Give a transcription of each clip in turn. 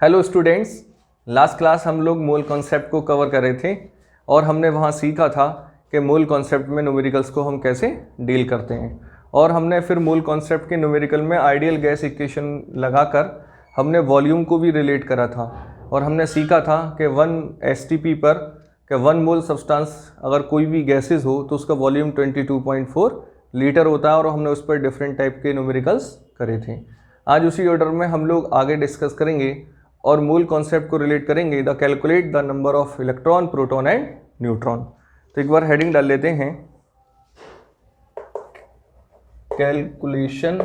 Hello students, last class हम लोग mole concept को कवर कर रहे थे और हमने वहाँ सीखा था कि मोल कॉन्सेप्ट में न्यूमेरिकल्स को हम कैसे डील करते हैं। और हमने फिर मोल कॉन्सेप्ट के न्यूमेरिकल में आइडियल गैस इक्वेशन लगाकर हमने वॉल्यूम को भी रिलेट करा था और हमने सीखा था कि 1 STP पर कि 1 मोल सब्सटेंस अगर कोई भी गैसेज हो तो उसका वॉल्यूम 22.4 लीटर होता है और हमने उस पर डिफरेंट टाइप के न्यूमेरिकल्स करे थे। आज उसी ऑर्डर में हम लोग आगे डिस्कस करेंगे और मूल कॉन्सेप्ट को रिलेट करेंगे, the calculate the number of electron, proton and neutron. तो एक बार हेडिंग डाल लेते हैं, calculation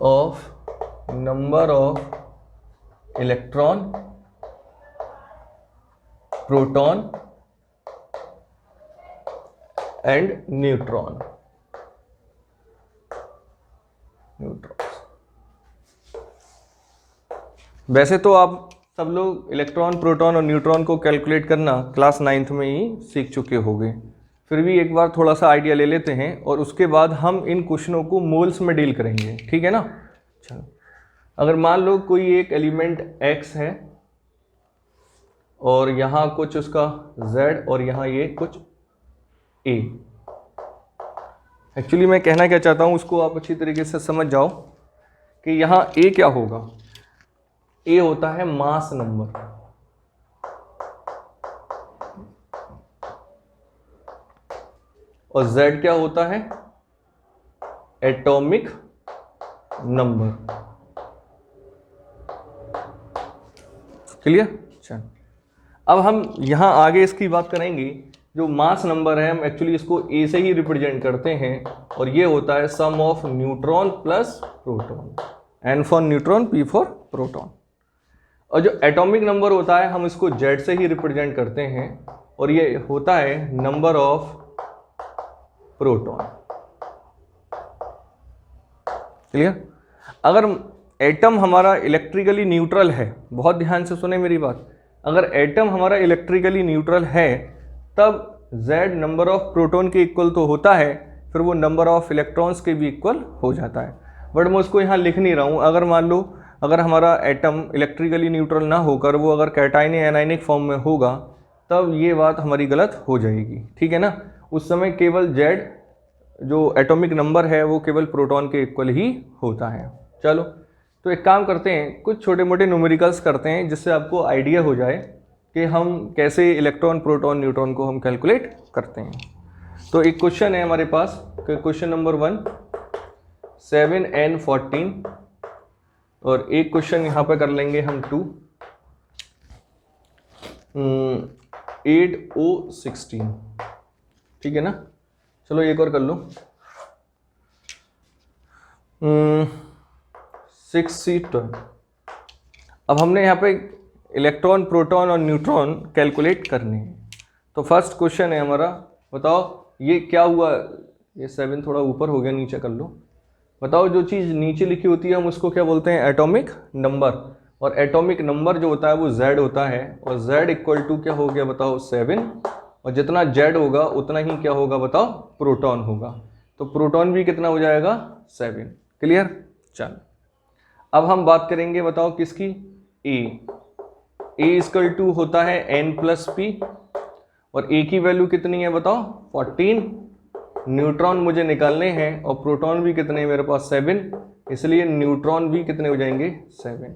of number of electron, proton and neutron. वैसे तो आप सब लोग इलेक्ट्रॉन, प्रोटॉन और न्यूट्रॉन को कैलकुलेट करना क्लास 9th में ही सीख चुके होंगे, फिर भी एक बार थोड़ा सा आइडिया ले लेते हैं और उसके बाद हम इन क्वेश्चनों को मोल्स में डील करेंगे। ठीक है ना। चलो, अगर मान लो कोई एक एलिमेंट X है और यहाँ कुछ उसका Z और यहाँ ये कुछ A। एक्चुअली मैं कहना क्या चाहता हूँ उसको आप अच्छी तरीके से समझ जाओ कि यहाँ A क्या होगा। A होता है मास नंबर और Z क्या होता है, एटॉमिक नंबर। क्लियर। चल, अब हम यहां आगे इसकी बात करेंगे। जो मास नंबर है हम एक्चुअली इसको A से ही रिप्रेजेंट करते हैं और ये होता है sum of neutron plus proton. N for neutron, P for proton. और जो एटॉमिक नंबर होता है हम इसको Z से ही रिप्रेजेंट करते हैं और ये होता है नंबर ऑफ प्रोटॉन। क्लियर। अगर एटम हमारा इलेक्ट्रिकली न्यूट्रल है, बहुत ध्यान से सुने मेरी बात, अगर एटम हमारा इलेक्ट्रिकली न्यूट्रल है तब Z नंबर ऑफ प्रोटॉन के इक्वल तो होता है, फिर वो नंबर ऑफ इलेक्ट्रॉन्स के भी इक्वल हो जाता है। बट मैं उसको यहाँ लिख नहीं रहा हूँ। अगर मान लो अगर हमारा एटम इलेक्ट्रिकली न्यूट्रल ना होकर वो अगर कैटायन या एनायनिक फॉर्म में होगा तब ये बात हमारी गलत हो जाएगी। ठीक है ना। उस समय केवल Z जो एटॉमिक नंबर है वो केवल प्रोटॉन के इक्वल ही होता है। चलो, तो एक काम करते हैं, कुछ छोटे मोटे न्यूमेरिकल्स करते हैं जिससे आपको आइडिया हो जाए कि हम कैसे इलेक्ट्रॉन, प्रोटॉन, न्यूट्रॉन को हम कैलकुलेट करते हैं। तो एक क्वेश्चन है हमारे पास, क्वेश्चन नंबर 1 7n14 और एक क्वेश्चन यहाँ पे कर लेंगे हम 2 8o16। ठीक है ना। चलो एक और कर लो 6c12। अब हमने यहाँ पे इलेक्ट्रॉन, प्रोटॉन और न्यूट्रॉन कैलकुलेट करने हैं। तो फर्स्ट क्वेश्चन है हमारा, बताओ ये क्या हुआ। ये 7 थोड़ा ऊपर हो गया, नीचे कर लो। बताओ जो चीज़ नीचे लिखी होती है हम उसको क्या बोलते हैं, एटॉमिक नंबर। और एटॉमिक नंबर जो होता है वो Z होता है और Z इक्वल टू क्या हो गया बताओ 7। और जितना Z होगा उतना ही क्या होगा बताओ, प्रोटॉन होगा। तो प्रोटॉन भी कितना हो जाएगा 7। क्लियर। चल, अब हम बात करेंगे, बताओ किसकी, A इक्वल टू होता है N+P और A की वैल्यू कितनी है बताओ 14। न्यूट्रॉन मुझे निकालने हैं और प्रोटॉन भी कितने हैं मेरे पास 7, इसलिए न्यूट्रॉन भी कितने हो जाएंगे 7।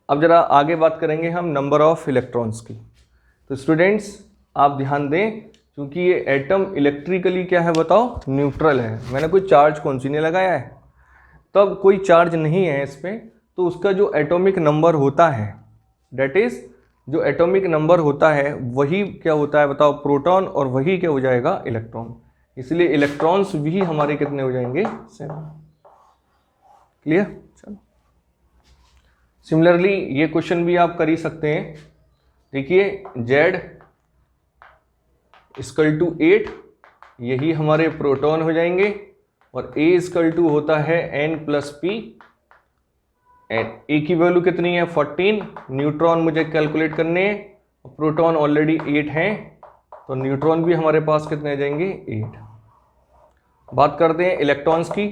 अब जरा आगे बात करेंगे हम नंबर ऑफ इलेक्ट्रॉन्स की। तो स्टूडेंट्स आप ध्यान दें, क्योंकि ये एटम इलेक्ट्रिकली क्या है बताओ, न्यूट्रल है। मैंने कोई चार्ज कौन सी नहीं लगाया है, तब कोई चार्ज नहीं है इस पर, तो उसका जो एटॉमिक नंबर होता है, डेट इज जो एटॉमिक नंबर होता है वही क्या होता है बताओ, प्रोटॉन, और वही क्या हो जाएगा इलेक्ट्रॉन। इसलिए इलेक्ट्रॉन्स भी हमारे कितने हो जाएंगे 7। क्लियर। चलो, सिमिलरली ये क्वेश्चन भी आप कर ही सकते हैं। देखिए Z इक्वल टू 8, यही हमारे प्रोटॉन हो जाएंगे और A इक्वल टू होता है N+P। A की वैल्यू कितनी है 14, न्यूट्रॉन मुझे कैलकुलेट करने हैं, प्रोटॉन ऑलरेडी 8 हैं, तो न्यूट्रॉन भी हमारे पास कितने आ जाएंगे 8। बात करते हैं इलेक्ट्रॉन्स की।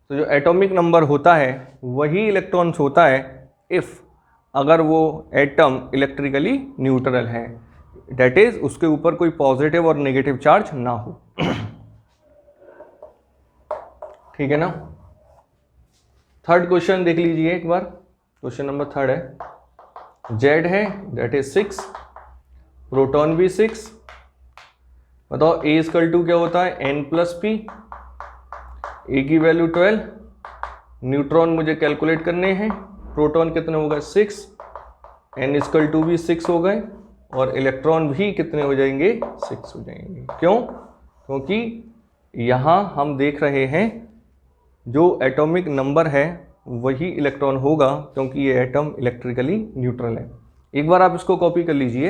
तो जो एटॉमिक नंबर होता है वही इलेक्ट्रॉन्स होता है इफ़ अगर वो एटम इलेक्ट्रिकली न्यूट्रल है, डेट इज उसके ऊपर कोई पॉजिटिव और नेगेटिव चार्ज ना हो। ठीक है ना। थर्ड क्वेश्चन देख लीजिए एक बार, क्वेश्चन नंबर थर्ड है, जेड है डेट इज 6, प्रोटॉन भी 6। बताओ ए इक्वल टू क्या होता है, एन प्लस पी, ए की वैल्यू 12, न्यूट्रॉन मुझे कैलकुलेट करने हैं, प्रोटॉन कितने हो गए 6, एन इक्वल टू भी 6 हो गए, और इलेक्ट्रॉन भी कितने हो जाएंगे 6 हो जाएंगे। क्यों? क्योंकि यहाँ हम देख रहे हैं जो एटॉमिक नंबर है वही इलेक्ट्रॉन होगा, क्योंकि ये एटम इलेक्ट्रिकली न्यूट्रल है। एक बार आप इसको कॉपी कर लीजिए।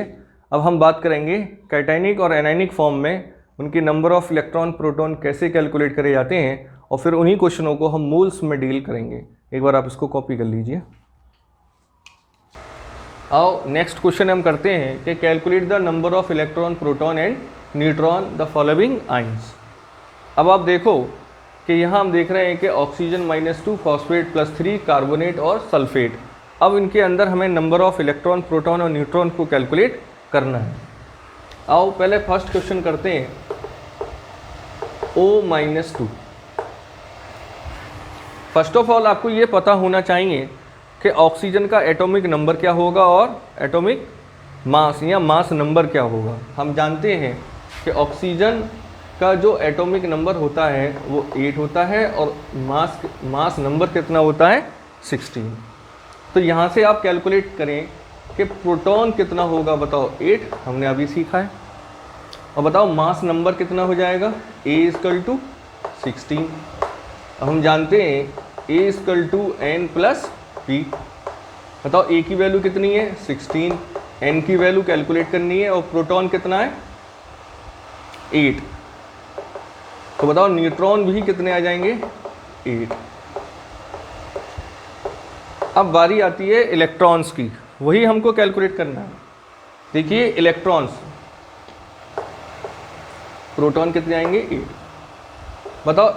अब हम बात करेंगे कैटायनिक और एनायनिक फॉर्म में उनके नंबर ऑफ इलेक्ट्रॉन प्रोटॉन कैसे कैलकुलेट करे जाते हैं, और फिर उन्हीं क्वेश्चनों को हम मोल्स में डील करेंगे। एक बार आप इसको कॉपी कर लीजिए। आओ नेक्स्ट क्वेश्चन हम करते हैं कि calculate the number of electron proton and neutron the following ions. अब आप देखो कि यहाँ हम देख रहे हैं कि ऑक्सीजन -2, फॉस्फेट +3, कार्बोनेट और सल्फेट। अब इनके अंदर हमें नंबर ऑफ इलेक्ट्रॉन प्रोटॉन और न्यूट्रॉन को कैलकुलेट करना है। आओ पहले फर्स्ट क्वेश्चन करते हैं, O-2। फर्स्ट ऑफ ऑल आपको ये पता होना चाहिए कि ऑक्सीजन का एटॉमिक नंबर क्या होगा और एटॉमिक मास या मास नंबर क्या होगा। हम जानते हैं कि ऑक्सीजन का जो एटॉमिक नंबर होता है वो 8 होता है और मास नंबर कितना होता है 16। तो यहाँ से आप कैलकुलेट करें कि प्रोटॉन कितना होगा। बताओ 8 हमने अभी सीखा है, और बताओ मास नंबर कितना हो जाएगा, A = 16। अब हम जानते हैं A = N + P। बताओ A की वैल्यू कितनी है 16, N की वैल्यू कैलकुलेट करनी है, और प्रोटॉन कितना है 8। तो बताओ न्यूट्रॉन भी कितने आ जाएंगे 8। अब बारी आती है इलेक्ट्रॉन्स की, वही हमको कैलकुलेट करना है। देखिए इलेक्ट्रॉन्स, प्रोटॉन कितने आएंगे 8। बताओ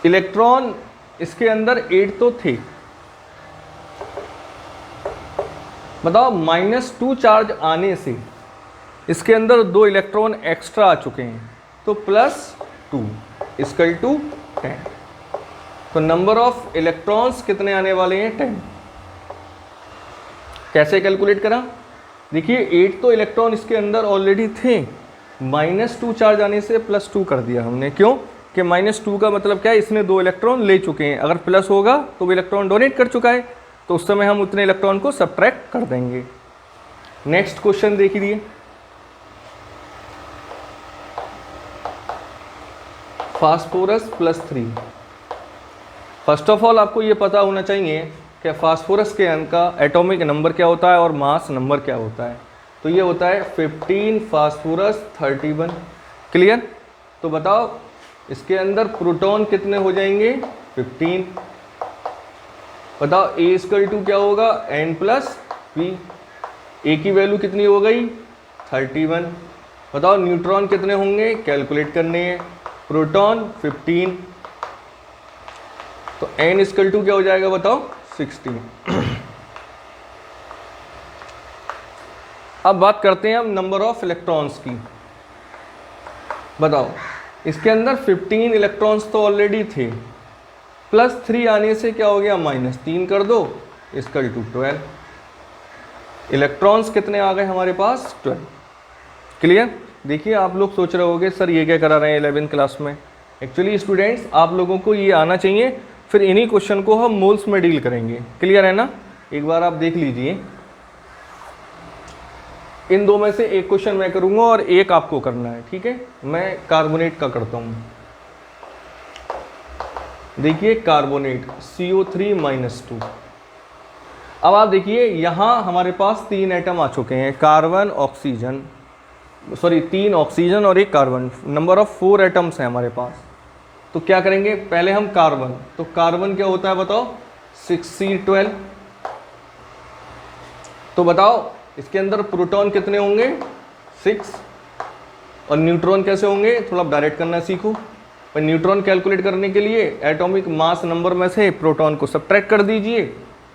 इलेक्ट्रॉन इसके अंदर 8 तो थे। बताओ -2 चार्ज आने से इसके अंदर 2 इलेक्ट्रॉन एक्स्ट्रा आ चुके हैं, तो +2 = 10। तो नंबर ऑफ इलेक्ट्रॉन्स कितने आने वाले हैं 10। कैसे कैलकुलेट करा? देखिए 8 तो इलेक्ट्रॉन इसके अंदर ऑलरेडी थे, -2 चार्ज आने से +2 कर दिया हमने। क्यों? कि -2 का मतलब क्या है, इसने 2 इलेक्ट्रॉन ले चुके हैं। अगर प्लस होगा तो वो इलेक्ट्रॉन डोनेट कर चुका है, तो उस समय हम उतने इलेक्ट्रॉन को सब्ट्रैक्ट कर देंगे। नेक्स्ट क्वेश्चन देखिए, फास्फोरस +3। फर्स्ट ऑफ ऑल आपको ये पता होना चाहिए कि फास्फोरस के अंक का एटॉमिक नंबर क्या होता है और मास नंबर क्या होता है। तो ये होता है 15 फास्फोरस 31। क्लियर? तो बताओ इसके अंदर प्रोटॉन कितने हो जाएंगे 15। बताओ A = क्या होगा N + P। A की वैल्यू कितनी हो गई 31। बताओ न्यूट्रॉन कितने होंगे, कैलकुलेट करने हैं। प्रोटॉन 15, तो N = क्या हो जाएगा बताओ 16। अब बात करते हैं हम नंबर ऑफ इलेक्ट्रॉन्स की। बताओ इसके अंदर 15 इलेक्ट्रॉन्स तो ऑलरेडी थे, +3 आने से क्या हो गया -3 कर दो, = 12। इलेक्ट्रॉन्स कितने आ गए हमारे पास 12। क्लियर? देखिए आप लोग सोच रहे होंगे सर ये क्या करा रहे हैं 11th क्लास में। एक्चुअली स्टूडेंट्स आप लोगों को ये आना चाहिए, फिर इन्हीं क्वेश्चन को हम मोल्स में डील करेंगे। क्लियर है ना? एक बार आप देख लीजिए, इन दो में से एक क्वेश्चन मैं करूंगा और एक आपको करना है। ठीक है? मैं कार्बोनेट का करता हूं। देखिए कार्बोनेट CO3-2। अब आप देखिए यहाँ हमारे पास 3 एटम आ चुके हैं, कार्बन ऑक्सीजन, सॉरी 3 ऑक्सीजन और 1 कार्बन। नंबर ऑफ 4 एटम्स हैं हमारे पास। तो क्या करेंगे, पहले हम कार्बन, तो कार्बन क्या होता है बताओ 6C12। तो बताओ इसके अंदर प्रोटॉन कितने होंगे 6, और न्यूट्रॉन कैसे होंगे, थोड़ा डायरेक्ट करना सीखो। पर न्यूट्रॉन कैलकुलेट करने के लिए एटॉमिक मास नंबर में से प्रोटॉन को सब्ट्रैक्ट कर दीजिए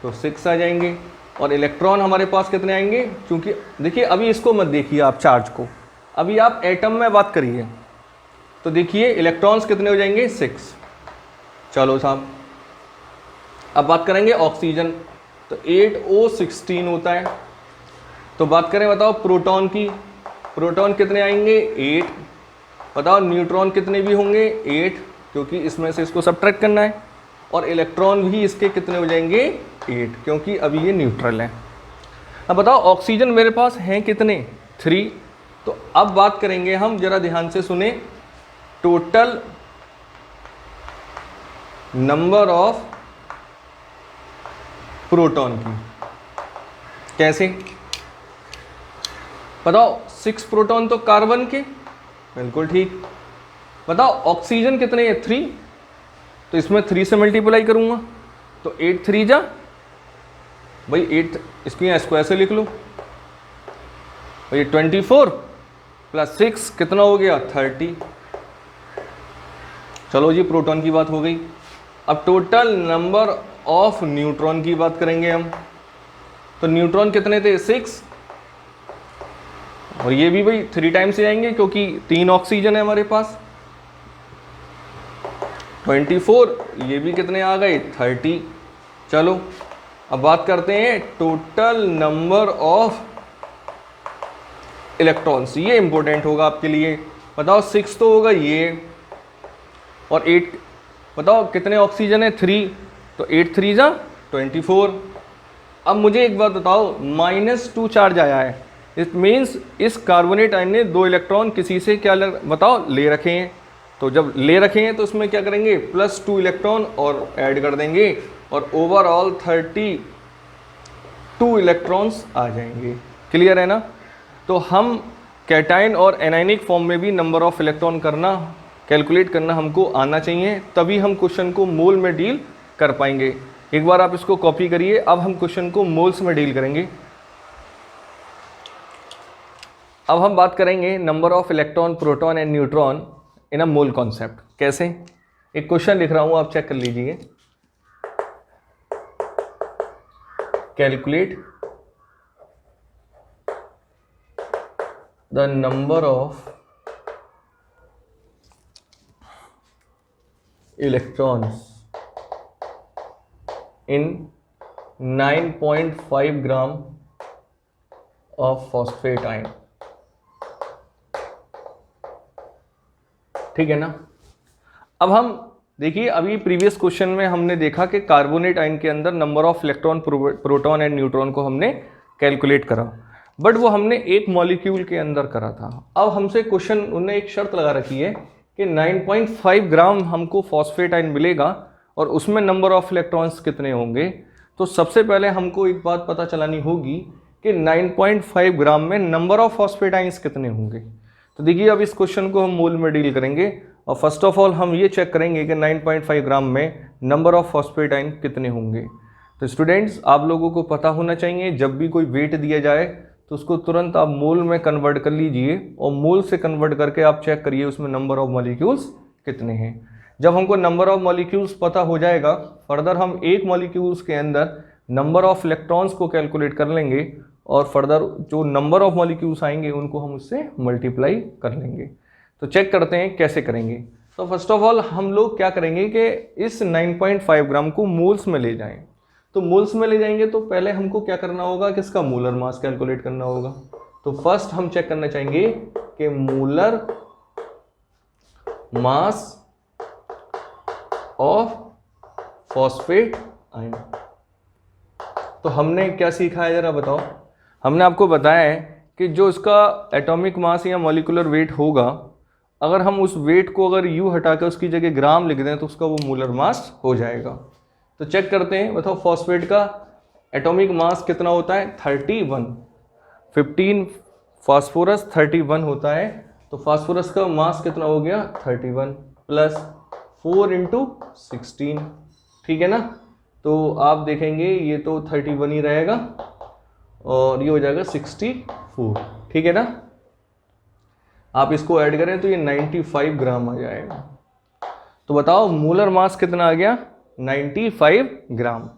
तो 6 आ जाएंगे। और इलेक्ट्रॉन हमारे पास कितने आएंगे, क्योंकि देखिए अभी इसको मत देखिए आप चार्ज को, अभी आप एटम में बात करिए। तो देखिए इलेक्ट्रॉन्स कितने हो जाएंगे 6। चलो साहब अब बात करेंगे ऑक्सीजन, तो 8O16 होता है। तो बात करें बताओ प्रोटॉन की, प्रोटॉन कितने आएंगे 8। बताओ न्यूट्रॉन कितने भी होंगे 8, क्योंकि इसमें से इसको सब्ट्रैक्ट करना है। और इलेक्ट्रॉन भी इसके कितने हो जाएंगे 8, क्योंकि अभी ये न्यूट्रल है। अब बताओ ऑक्सीजन मेरे पास हैं कितने 3। तो अब बात करेंगे हम, जरा ध्यान से सुने, टोटल नंबर ऑफ प्रोटॉन की। कैसे बताओ, 6 प्रोटॉन तो कार्बन के, बिल्कुल ठीक। बताओ ऑक्सीजन कितने हैं 3, तो इसमें 3 से मल्टीप्लाई करूंगा तो 8 3 जा भाई 8, इसको यहाँ स्क्वायर से लिख लो भाई 24 + 6 कितना हो गया 30। चलो जी प्रोटॉन की बात हो गई। अब टोटल नंबर ऑफ न्यूट्रॉन की बात करेंगे हम। तो न्यूट्रॉन कितने थे 6, और ये भी भाई 3 टाइम्स से आएंगे क्योंकि 3 ऑक्सीजन है हमारे पास। 24, ये भी कितने आ गए 30। चलो अब बात करते हैं टोटल नंबर ऑफ इलेक्ट्रॉन्स, ये इंपॉर्टेंट होगा आपके लिए। बताओ 6 तो होगा ये, और 8 बताओ कितने ऑक्सीजन है 3, तो 8 3 जा 24। अब मुझे एक बात बताओ, -2 चार्ज आया है, इट मीन्स इस कार्बोनेट आयन ने 2 इलेक्ट्रॉन किसी से क्या बताओ ले रखे हैं। तो जब ले रखे हैं तो उसमें क्या करेंगे +2 इलेक्ट्रॉन और ऐड कर देंगे, और ओवरऑल 32 इलेक्ट्रॉन्स आ जाएंगे। क्लियर है ना। तो हम कैटायन और एनायनिक फॉर्म में भी नंबर ऑफ इलेक्ट्रॉन करना, कैलकुलेट करना हमको आना चाहिए, तभी हम क्वेश्चन को मोल में डील कर पाएंगे। एक बार आप इसको कॉपी करिए। अब हम क्वेश्चन को मोल्स में डील करेंगे। अब हम बात करेंगे number of electron, proton and neutron in a mole concept. कैसे, एक क्वेश्चन लिख रहा हूं, आप चेक कर लीजिए। Calculate the number of electrons in 9.5 gram of phosphate ion. ठीक है ना। अब हम देखिए, अभी प्रीवियस क्वेश्चन में हमने देखा कि कार्बोनेट आयन के अंदर number of electron, proton and neutron को हमने कैलकुलेट करा, बट वो हमने एक मॉलिक्यूल के अंदर करा था। अब हमसे क्वेश्चन, उन्होंने एक शर्त लगा रखी है कि 9.5 ग्राम हमको फॉस्फेट आयन मिलेगा और उसमें नंबर ऑफ इलेक्ट्रॉन्स कितने होंगे। तो सबसे पहले हमको एक बात पता चलानी होगी कि 9.5 ग्राम में नंबर ऑफ फॉस्फेट आयंस कितने होंगे। तो देखिए अब इस क्वेश्चन को हम मोल में डील करेंगे, और फर्स्ट ऑफ ऑल हम ये चेक करेंगे कि 9.5 ग्राम में नंबर ऑफ फॉस्फेट आयन कितने होंगे। तो स्टूडेंट्स, आप लोगों को पता होना चाहिए, जब भी कोई वेट दिया जाए तो उसको तुरंत आप मोल में कन्वर्ट कर लीजिए, और मोल से कन्वर्ट करके आप चेक करिए उसमें नंबर ऑफ मॉलिक्यूल्स कितने हैं। जब हमको नंबर ऑफ मॉलिक्यूल्स पता हो जाएगा, फर्दर हम एक मॉलिक्यूल्स के अंदर नंबर ऑफ इलेक्ट्रॉन्स को कैलकुलेट कर लेंगे, और फर्दर जो नंबर ऑफ मॉलिक्यूल्स आएंगे उनको हम उससे मल्टीप्लाई कर लेंगे। तो चेक करते हैं कैसे करेंगे। तो फर्स्ट ऑफ ऑल हम लोग क्या करेंगे कि इस 9.5 ग्राम को मोल्स में ले जाएं। तो मोल्स में ले जाएंगे तो पहले हमको क्या करना होगा, किसका मोलर मास कैलकुलेट करना होगा। तो फर्स्ट हम चेक करना चाहेंगे कि molar mass of phosphate ion. तो हमने क्या सीखा है जरा बताओ। हमने आपको बताया है कि जो इसका एटॉमिक मास या मॉलिक्यूलर वेट होगा, अगर हम उस वेट को अगर यू हटा कर उसकी जगह ग्राम लिख दें तो उसका वो मोलर मास हो जाएगा। तो चेक करते हैं, बताओ फॉस्फेट का एटॉमिक मास कितना होता है 31। 15 फास्फोरस 31 होता है, तो फास्फोरस का मास कितना हो गया 31 प्लस 4 × 16। ठीक है ना। तो आप देखेंगे ये तो 31 ही रहेगा, और ये हो जाएगा 64। ठीक है ना। आप इसको ऐड करें तो ये 95 ग्राम आ जाएगा। तो बताओ मोलर मास कितना आ गया, 95 ग्राम।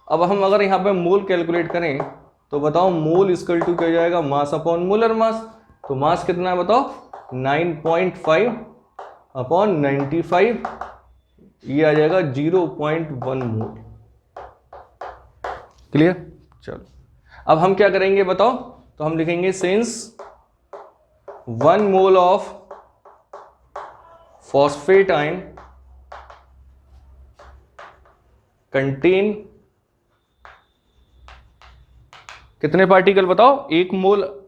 अब हम अगर यहाँ पे मोल कैलकुलेट करें तो बताओ मोल इक्वल टू क्या हो जाएगा, मास अपॉन मोलर मास। तो मास कितना है बताओ, 9.5 अपॉन 95, ये आ जाएगा 0.1 मोल। क्लियर? चलो अब हम क्या करेंगे बताओ, तो हम लिखेंगे since 1 mole of phosphate ion contain कितने पार्टिकल बताओ, एक मोल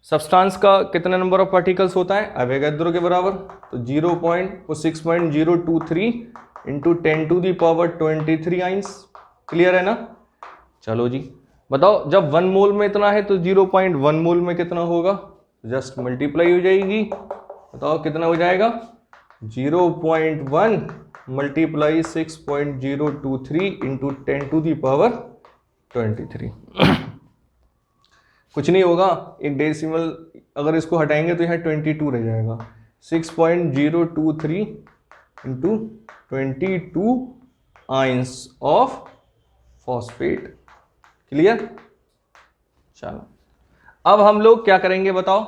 सब्सटेंस का कितने नंबर ऑफ पार्टिकल्स होता है, अवोगाद्रो के बराबर। तो 0.6.023 इंटू 10⁻23 आइंस। क्लियर है ना? चलो जी बताओ, जब 1 मोल में इतना है तो 0.1 मोल में कितना होगा, जस्ट मल्टीप्लाई हो जाएगी। बताओ कितना हो जाएगा, 0.1 मल्टीप्लाई 6.023 इंटू 10⁻23। कुछ नहीं होगा, एक डेसिमल अगर इसको हटाएंगे तो यहाँ 22 रह जाएगा। 6.023 into 22 ions of phosphate. Clear? चलो अब हम लोग क्या करेंगे बताओ,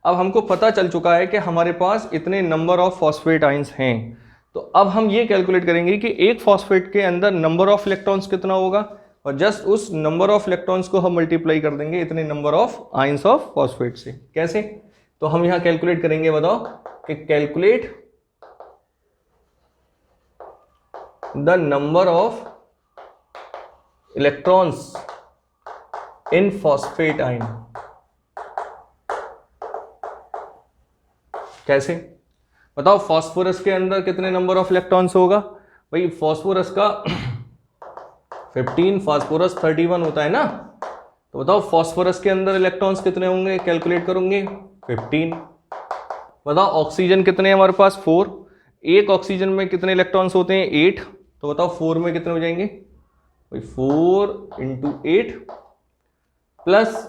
अब हमको पता चल चुका है कि हमारे पास इतने नंबर ऑफ फॉस्फेट आइंस हैं। तो अब हम ये कैलकुलेट करेंगे कि एक फॉस्फेट के अंदर नंबर ऑफ इलेक्ट्रॉन्स कितना होगा, और जस्ट उस नंबर ऑफ इलेक्ट्रॉन्स को हम मल्टीप्लाई कर देंगे इतने number of ions of phosphate से। कैसे? तो हम यहां कैलकुलेट करेंगे, बताओ कि calculate the number of electrons in phosphate ion. कैसे? बताओ फास्फोरस के अंदर कितने नंबर ऑफ इलेक्ट्रॉन्स होगा, भाई फास्फोरस का 15, फास्फोरस 31 होता है ना। तो बताओ फास्फोरस के अंदर इलेक्ट्रॉन्स कितने होंगे, कैलकुलेट करोगे 15। बताओ ऑक्सीजन कितने हैं हमारे पास, 4। एक ऑक्सीजन में कितने इलेक्ट्रॉन्स होते हैं, 8। तो बताओ 4 में कितने हो जाएंगे, भाई 4 इंटू 8 प्लस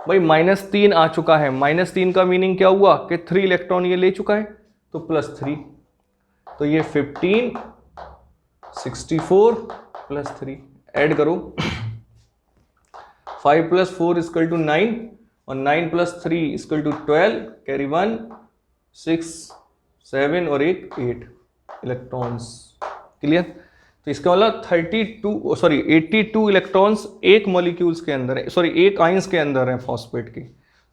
भाई -3 आ चुका है। -3 का मीनिंग क्या हुआ कि 3 इलेक्ट्रॉन ये ले चुका है, तो +3। तो ये 15, 64 प्लस 3 ऐड करो। 5 + 4 = 9 और 9 + 3 = 12, कैरी 1, 6, 7 और 8 इलेक्ट्रॉन्स। क्लियर? तो इसका मतलब 82 इलेक्ट्रॉन्स एक मॉलिक्यूल्स के अंदर है, एक आइंस के अंदर है फॉस्फेट के।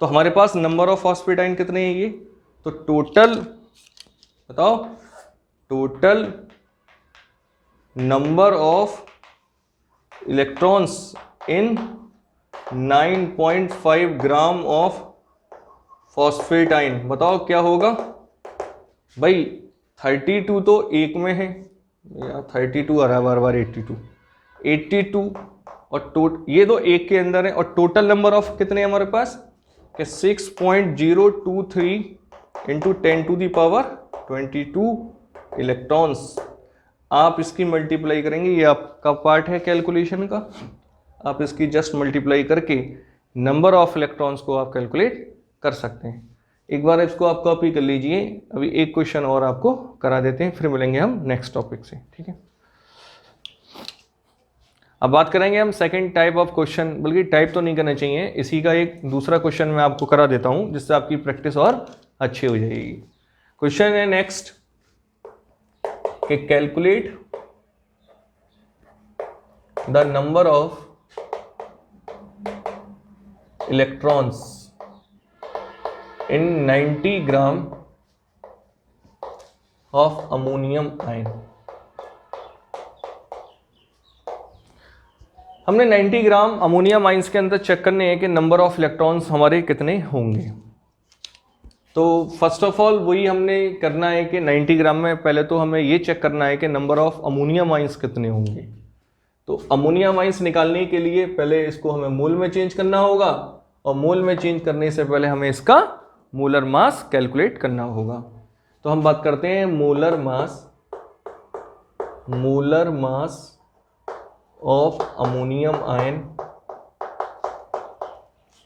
तो हमारे पास नंबर ऑफ फॉस्फेट आइन कितने हैं ये, तो टोटल बताओ, total number of electrons in 9.5 gram of phosphate आइन। बताओ क्या होगा भाई, 32 तो एक में है यार, 32 आ रहा है बार बार, 82 और ये तो एक के अंदर है, और टोटल नंबर ऑफ कितने हमारे पास कि 6.023 इंटू 10⁻22 इलेक्ट्रॉन्स। आप इसकी मल्टीप्लाई करेंगे, ये आपका पार्ट है कैलकुलेशन का, आप इसकी जस्ट मल्टीप्लाई करके नंबर ऑफ इलेक्ट्रॉन्स को आप कैलकुलेट कर सकते हैं। एक बार इसको आप कॉपी कर लीजिए। अभी एक क्वेश्चन और आपको करा देते हैं, फिर मिलेंगे हम नेक्स्ट टॉपिक से। ठीक है, अब बात करेंगे हम सेकंड टाइप ऑफ क्वेश्चन, बल्कि टाइप तो नहीं करना चाहिए, इसी का एक दूसरा क्वेश्चन मैं आपको करा देता हूं जिससे आपकी प्रैक्टिस और अच्छी हो जाएगी। क्वेश्चन है नेक्स्ट कि calculate the number of electrons in 90 gram of ammonium ion. हमने 90 ग्राम अमोनियम आइंस के अंदर चेक करने हैं कि नंबर ऑफ इलेक्ट्रॉन्स हमारे कितने होंगे। तो फर्स्ट ऑफ ऑल वही हमने करना है कि 90 ग्राम में पहले तो हमें ये चेक करना है कि नंबर ऑफ अमोनियम आइंस कितने होंगे। तो अमोनियम आइंस निकालने के लिए पहले इसको हमें मोल में चेंज करना होगा, और मोल में चेंज करने से पहले हमें इसका मोलर मास कैलकुलेट करना होगा। तो हम बात करते हैं molar mass of ammonium ion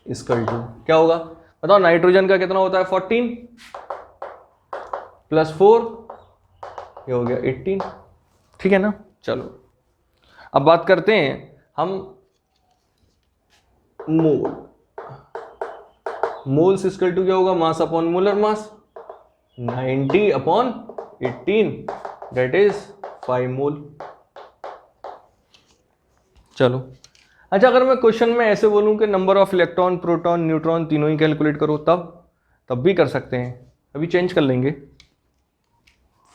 equal to क्या होगा, बताओ। नाइट्रोजन का कितना होता है 14 + 4 ये हो गया 18, ठीक है ना। चलो अब बात करते हैं हम मोल। मोल्स इक्वल टू क्या होगा, mass upon molar mass, 90 upon 18 that is 5 मोल। चलो अच्छा, अगर मैं क्वेश्चन में ऐसे बोलूं कि number of electron, proton, neutron तीनों ही कैलकुलेट करो, तब भी कर सकते हैं। अभी चेंज कर लेंगे।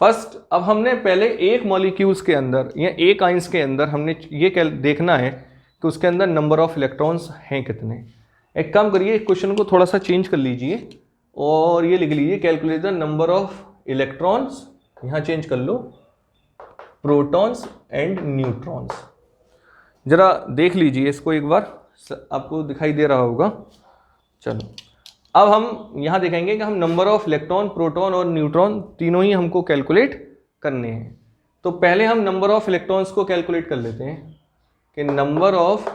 फर्स्ट अब हमने पहले एक मॉलिक्यूल्स के अंदर या एक आइंस के अंदर हमने ये देखना है कि उसके अंदर नंबर ऑफ इलेक्ट्रॉन्स हैं कितने। एक काम करिए, क्वेश्चन को थोड़ा सा चेंज कर लीजिए और ये लिख लीजिए calculate the number of electrons, यहाँ चेंज कर लो, प्रोटॉन्स एंड न्यूट्रॉन्स। जरा देख लीजिए इसको एक बार, आपको दिखाई दे रहा होगा। चलो अब हम यहाँ देखेंगे कि हम नंबर ऑफ इलेक्ट्रॉन, प्रोटॉन और न्यूट्रॉन तीनों ही हमको कैलकुलेट करने हैं। तो पहले हम नंबर ऑफ इलेक्ट्रॉन्स को कैलकुलेट कर लेते हैं कि नंबर ऑफ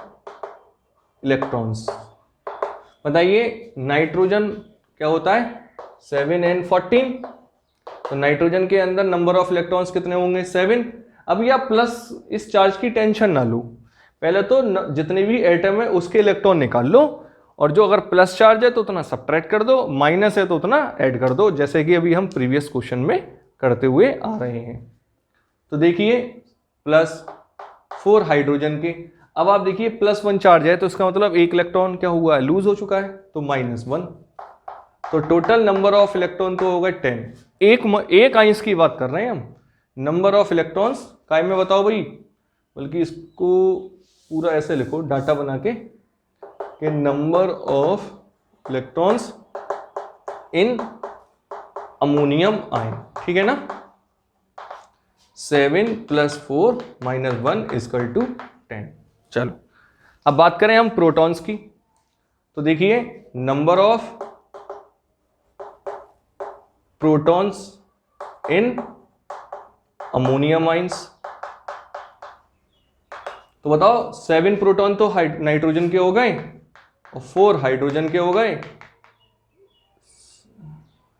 इलेक्ट्रॉन्स, बताइए नाइट्रोजन क्या होता है 7n14, तो नाइट्रोजन के अंदर नंबर ऑफ इलेक्ट्रॉन्स कितने होंगे 7। अब या प्लस इस चार्ज की टेंशन ना लो, पहले तो जितने भी एटम है उसके इलेक्ट्रॉन निकाल लो और जो अगर प्लस चार्ज है तो उतना सब्ट्रैक्ट कर दो, माइनस है तो उतना ऐड कर दो, जैसे कि अभी हम प्रीवियस क्वेश्चन में करते हुए आ रहे हैं। तो देखिए +4 हाइड्रोजन के, अब आप देखिए +1 चार्ज है तो इसका मतलब एक इलेक्ट्रॉन क्या हुआ है, लूज हो चुका है, तो -1। तो टोटल नंबर ऑफ इलेक्ट्रॉन तो होगा 10। एक आइंस की बात कर रहे हैं हम, नंबर ऑफ इलेक्ट्रॉन्स काय में बताओ भाई, बल्कि इसको पूरा ऐसे लिखो डाटा बना के कि number of electrons in ammonium ion, ठीक है ना। 7 + 4 - 1 = 10। चलो अब बात करें हम प्रोटॉन्स की, तो देखिए number of protons in ammonium ions, तो बताओ 7 प्रोटॉन तो नाइट्रोजन के हो गए और 4 हाइड्रोजन के हो गए,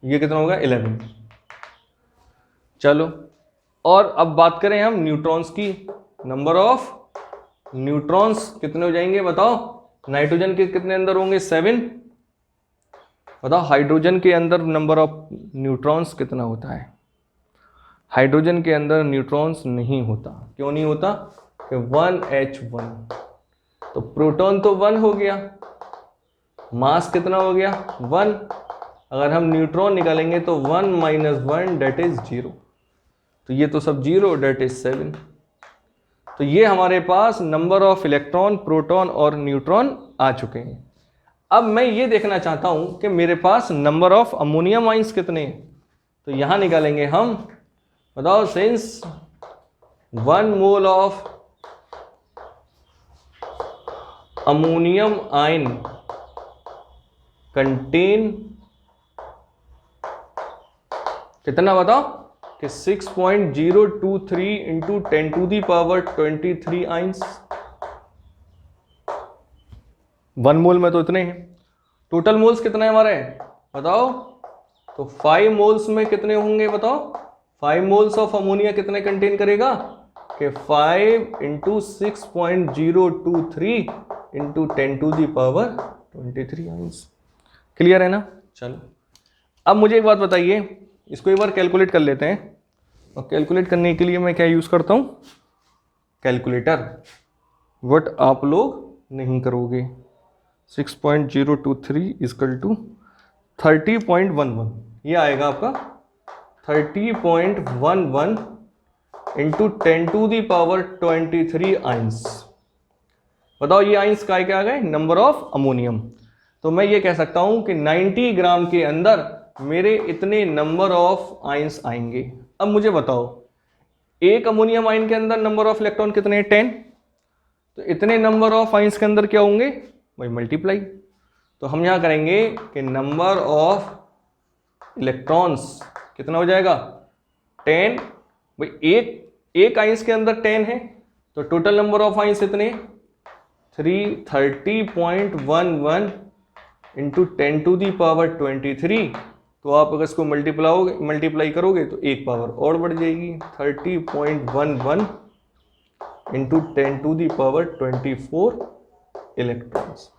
ये कितना होगा 11। चलो और अब बात करें हम न्यूट्रॉन्स की, नंबर ऑफ न्यूट्रॉन्स कितने हो जाएंगे बताओ, नाइट्रोजन के कितने अंदर होंगे 7, बताओ हाइड्रोजन के अंदर नंबर ऑफ न्यूट्रॉन्स कितना होता है। हाइड्रोजन के अंदर न्यूट्रॉन्स नहीं होता, क्यों नहीं होता कि 1H1, तो प्रोटॉन तो 1 हो गया, मास कितना हो गया 1, अगर हम न्यूट्रॉन निकालेंगे तो 1 - 1 दैट इज 0, तो ये तो सब 0 दैट इज 7। तो ये हमारे पास नंबर ऑफ इलेक्ट्रॉन, प्रोटॉन और न्यूट्रॉन आ चुके हैं। अब मैं ये देखना चाहता हूं कि मेरे पास नंबर ऑफ अमोनियम आइंस कितने हैं, तो यहां निकालेंगे हम, बताओ since 1 mole of ammonium ion contain कितना बताओ कि 6.023 × 10⁻23 आइंस। 1 मोल में तो इतने हैं। टोटल मोल्स कितने हैं हमारे बताओ, तो 5 मोल्स में कितने होंगे बताओ, 5 मोल्स ऑफ अमोनिया कितने कंटेन करेगा कि 5 × 6.023 × 10⁻23 आइंस। क्लियर है ना। चलो अब मुझे एक बात बताइए, इसको एक बार कैलकुलेट कर लेते हैं, और कैलकुलेट करने के लिए मैं क्या यूज करता हूं, कैलकुलेटर, बट आप लोग नहीं करोगे। 6.023 = 30.11, ये आएगा आपका 30.11 × 10⁻23 आइंस। बताओ ये आइंस काय के आ गए, नंबर ऑफ अमोनियम। तो मैं ये कह सकता हूं कि 90 ग्राम के अंदर मेरे इतने नंबर ऑफ आइंस आएंगे। अब मुझे बताओ एक अमोनियम आयन के अंदर नंबर ऑफ इलेक्ट्रॉन कितने हैं 10, तो इतने नंबर ऑफ आइंस के अंदर क्या होंगे भाई मल्टीप्लाई। तो हम यहां करेंगे कि नंबर ऑफ इलेक्ट्रॉन्स कितना हो जाएगा 10, भाई एक आइंस के अंदर 10 है, तो टोटल नंबर ऑफ आइंस इतने 330.11 × 10⁻23 तो आप अगर इसको मल्टीप्लाई करोगे तो एक पावर और बढ़ जाएगी, 30.11 into 10⁻24 electrons.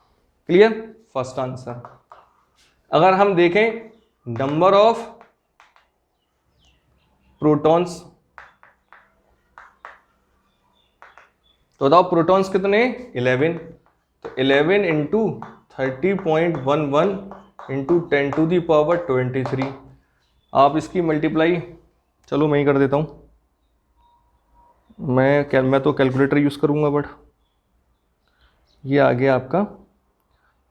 Clear? First answer. अगर हम देखें नंबर ऑफ प्रोटॉन्स, तो बताओ प्रोटॉन्स कितने? 11। तो 11 इंटू 30.11 इंटू 10⁻23। आप इसकी मल्टीप्लाई, चलो मैं ही कर देता हूँ, मैं तो कैलकुलेटर यूज़ करूँगा, बट ये आ गया आपका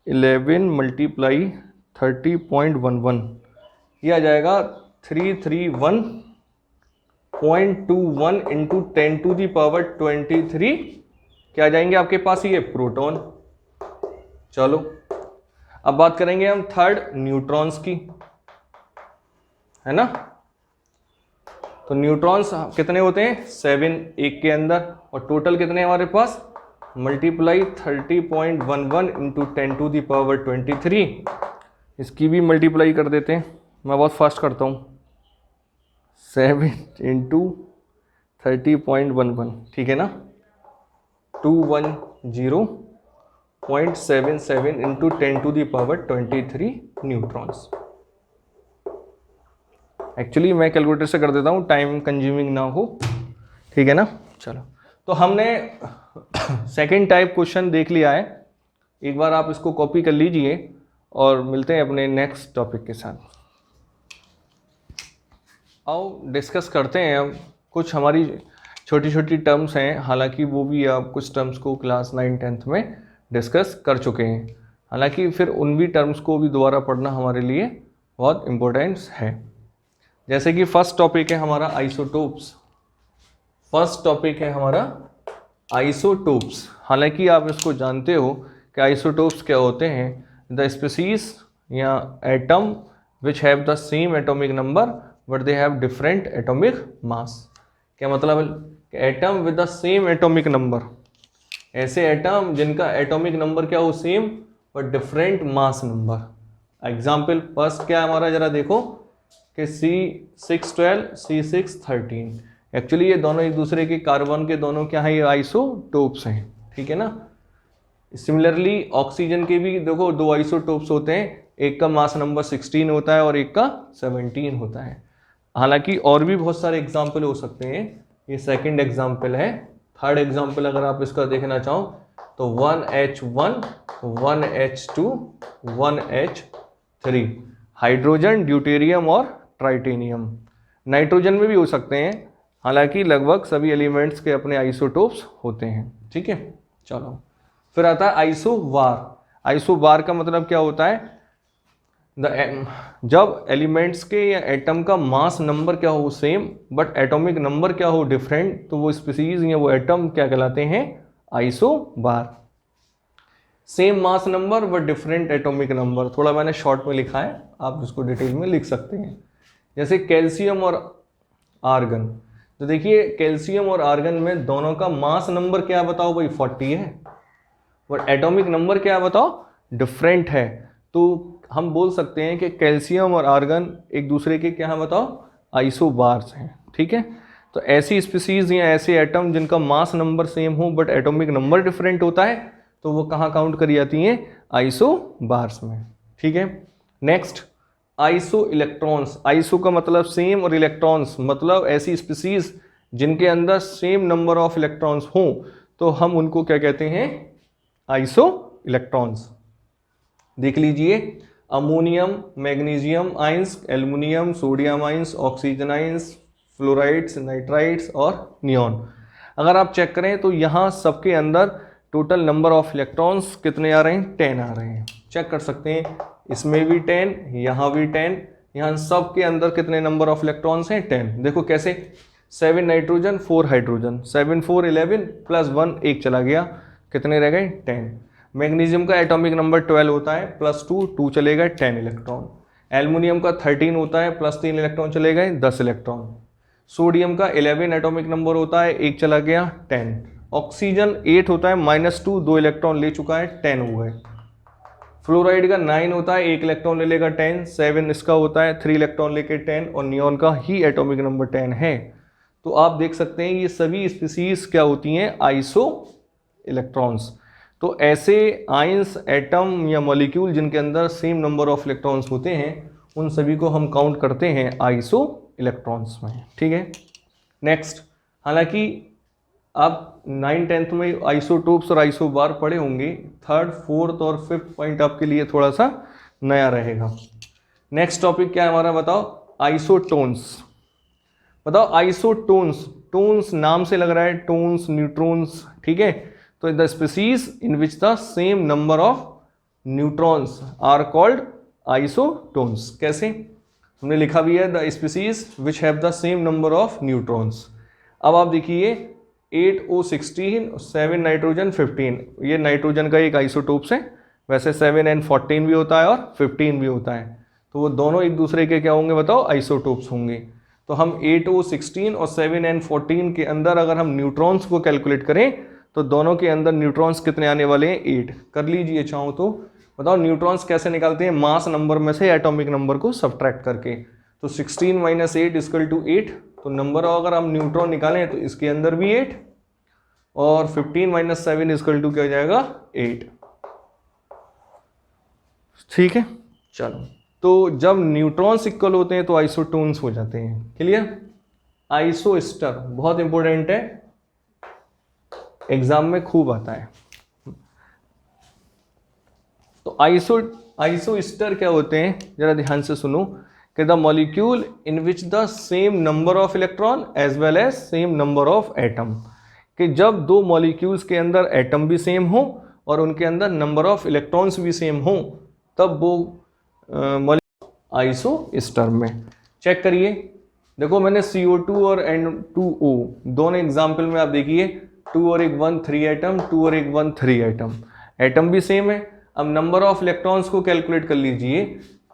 11 मल्टीप्लाई 30.11, ये आ जाएगा 331.21 इंटू 10⁻23 क्या आ जाएंगे आपके पास? ये प्रोटॉन। चलो अब बात करेंगे हम थर्ड न्यूट्रॉन्स की, है ना। तो न्यूट्रॉन्स कितने होते हैं? 7 एक के अंदर, और टोटल कितने हमारे पास? Multiply 30.11 into 10⁻23। इसकी भी मल्टीप्लाई कर देते हैं, मैं बहुत फास्ट करता हूँ। 7 इंटू 30.11, ठीक है ना, 210.77 इंटू 10⁻23 न्यूट्रॉन्स। एक्चुअली मैं कैलकुलेटर से कर देता हूँ, टाइम कंज्यूमिंग ना हो, ठीक है ना। चलो, तो हमने सेकेंड टाइप क्वेश्चन देख लिया है, एक बार आप इसको कॉपी कर लीजिए और मिलते हैं अपने नेक्स्ट टॉपिक के साथ। आओ डिस्कस करते हैं अब कुछ हमारी छोटी छोटी टर्म्स हैं, हालांकि वो भी आप कुछ टर्म्स को क्लास 9-10 में डिस्कस कर चुके हैं, हालांकि फिर उन भी टर्म्स को भी दोबारा पढ़ना हमारे लिए बहुत इम्पोर्टेंस है। जैसे कि फर्स्ट टॉपिक है हमारा आइसोटोप्स। फर्स्ट टॉपिक है हमारा आइसोटोप्स। हालांकि आप इसको जानते हो कि आइसोटोप्स क्या होते हैं? द स्पीसीज या atom which have the same atomic number but they have different atomic mass. क्या मतलब? Atom with the same atomic number, ऐसे एटम जिनका एटॉमिक नंबर क्या हो? Same, but different mass number. Example first क्या है हमारा, जरा देखो कि C612 C613, एक्चुअली ये दोनों एक दूसरे के कार्बन के दोनों क्या है? ये आइसोटोप्स हैं, ठीक है ना। सिमिलरली ऑक्सीजन के भी देखो दो आइसोटोप्स होते हैं, एक का मास नंबर 16 होता है और एक का 17 होता है। हालांकि और भी बहुत सारे एग्जाम्पल हो सकते हैं, ये सेकंड एग्जाम्पल है। थर्ड एग्जाम्पल अगर आप इसका देखना चाहो तो 1H1 1H2 1H3, hydrogen, deuterium और ट्राइटेनियम। नाइट्रोजन में भी हो सकते हैं, हालांकि लगभग सभी एलिमेंट्स के अपने आइसोटोप्स होते हैं, ठीक है। चलो फिर आता है आइसोबार। आइसोबार का मतलब क्या होता है? जब एलिमेंट्स के या एटम का मास नंबर क्या हो? सेम, बट एटॉमिक नंबर क्या हो? डिफरेंट, तो वो स्पीसीज या वो एटम क्या कहलाते हैं? Isobar. Same mass number but different atomic number, थोड़ा मैंने शॉर्ट में लिखा है, आप इसको डिटेल में लिख सकते हैं। जैसे कैल्शियम और आर्गन, तो देखिए कैल्शियम और आर्गन में दोनों का मास नंबर क्या बताओ भाई? 40 है, बट एटॉमिक नंबर क्या बताओ? डिफरेंट है। तो हम बोल सकते हैं कि कैल्शियम और आर्गन एक दूसरे के क्या बताओ? आइसोबार्स हैं, ठीक है। तो ऐसी स्पीसीज या ऐसे एटम जिनका मास नंबर सेम हो बट एटॉमिक नंबर डिफरेंट होता है, तो वो कहाँ काउंट करी जाती हैं? आइसोबार्स में, ठीक है। Next iso electrons. आइसो का मतलब सेम और इलेक्ट्रॉन्स मतलब ऐसी स्पीसीज जिनके अंदर सेम नंबर ऑफ इलेक्ट्रॉन्स हों, तो हम उनको क्या कहते हैं? Iso electrons. देख लीजिए, ammonium, magnesium ions, aluminium, sodium ions, oxygen ions, fluorides, nitrides और नियॉन। अगर आप चेक करें तो यहाँ सबके अंदर टोटल नंबर ऑफ इलेक्ट्रॉन्स कितने आ रहे हैं? 10 आ रहे हैं। चेक कर सकते हैं, इसमें भी 10, यहाँ भी 10, यहाँ सब के अंदर कितने नंबर ऑफ इलेक्ट्रॉन्स हैं? 10। देखो कैसे, 7 नाइट्रोजन 4 हाइड्रोजन, 7 4 11 प्लस 1 एक चला गया, कितने रह गए? 10। मैग्नीशियम का एटॉमिक नंबर 12 होता है, प्लस 2 चले गए 10 इलेक्ट्रॉन। एल्युमिनियम का 13 होता है, प्लस 3 इलेक्ट्रॉन चले गए 10 इलेक्ट्रॉन। सोडियम का 11 एटॉमिक नंबर होता है, एक चला गया 10। ऑक्सीजन 8 होता है, -2 2 इलेक्ट्रॉन ले चुका है, 10 हो गए। फ्लोराइड का 9 होता है, 1 इलेक्ट्रॉन ले लेगा 10, 7 इसका होता है, 3 इलेक्ट्रॉन लेके 10, और नियॉन का ही एटॉमिक नंबर 10 है। तो आप देख सकते हैं ये सभी स्पीसीज क्या होती हैं, आइसो इलेक्ट्रॉन्स। तो ऐसे आयंस, एटम या मॉलिक्यूल जिनके अंदर सेम नंबर ऑफ इलेक्ट्रॉन्स होते हैं उन सभी को हम काउंट करते हैं आइसो इलेक्ट्रॉन्स में। ठीक है, नेक्स्ट, हालांकि आप 9th में आइसोटोप्स और आइसोबार पढ़े होंगे, 3rd, 4th और 5th पॉइंट आपके लिए थोड़ा सा नया रहेगा। नेक्स्ट टॉपिक क्या है हमारा, बताओ, आइसोटोन्स। बताओ आइसोटोन्स, टोन्स नाम से लग रहा है, टोन्स, न्यूट्रॉन्स, ठीक है। तो the species in which the same number of neutrons are called isotones. कैसे, हमने लिखा भी है the species which have the same number of neutrons. अब आप देखिए 8O16, 7 नाइट्रोजन 15, ये नाइट्रोजन का एक आइसोटोप्स है। वैसे 7N14 भी होता है और 15 भी होता है, तो वो दोनों एक दूसरे के क्या होंगे बताओ, आइसोटोप्स होंगे। तो हम 8O16 और 7N14 के अंदर अगर हम न्यूट्रॉन्स को कैलकुलेट करें तो दोनों के अंदर न्यूट्रॉन्स कितने आने वाले हैं, 8। कर लीजिए चाहो तो। बताओ न्यूट्रॉन्स कैसे निकालते हैं, मास नंबर में से एटॉमिक नंबर को सब्ट्रैक्ट करके। तो 16 - 8 = 8, तो नंबर अगर हम न्यूट्रॉन निकालें तो इसके अंदर भी 8, और 15 - 7 = क्या हो जाएगा, 8। ठीक है, चलो। तो जब न्यूट्रॉन्स इक्वल होते हैं तो आइसोटोन्स हो जाते हैं। क्लियर। आइसोस्टर बहुत इंपॉर्टेंट है, एग्जाम में खूब आता है। तो आइसोस्टर क्या होते हैं, जरा ध्यान से सुनो, कि the molecule in which the same number of electron as well as same number of atom, कि जब दो मॉलिक्यूल्स के अंदर एटम भी सेम हो और उनके अंदर नंबर ऑफ इलेक्ट्रॉन्स भी सेम हो, तब वो आइसोस्टर में। चेक करिए, देखो मैंने CO2 और N2O दोनों एग्जाम्पल में आप देखिए 2 और 1 3 एटम, 2 और 1 3 एटम, एटम भी सेम है। अब नंबर ऑफ इलेक्ट्रॉन्स को कैलकुलेट कर लीजिए,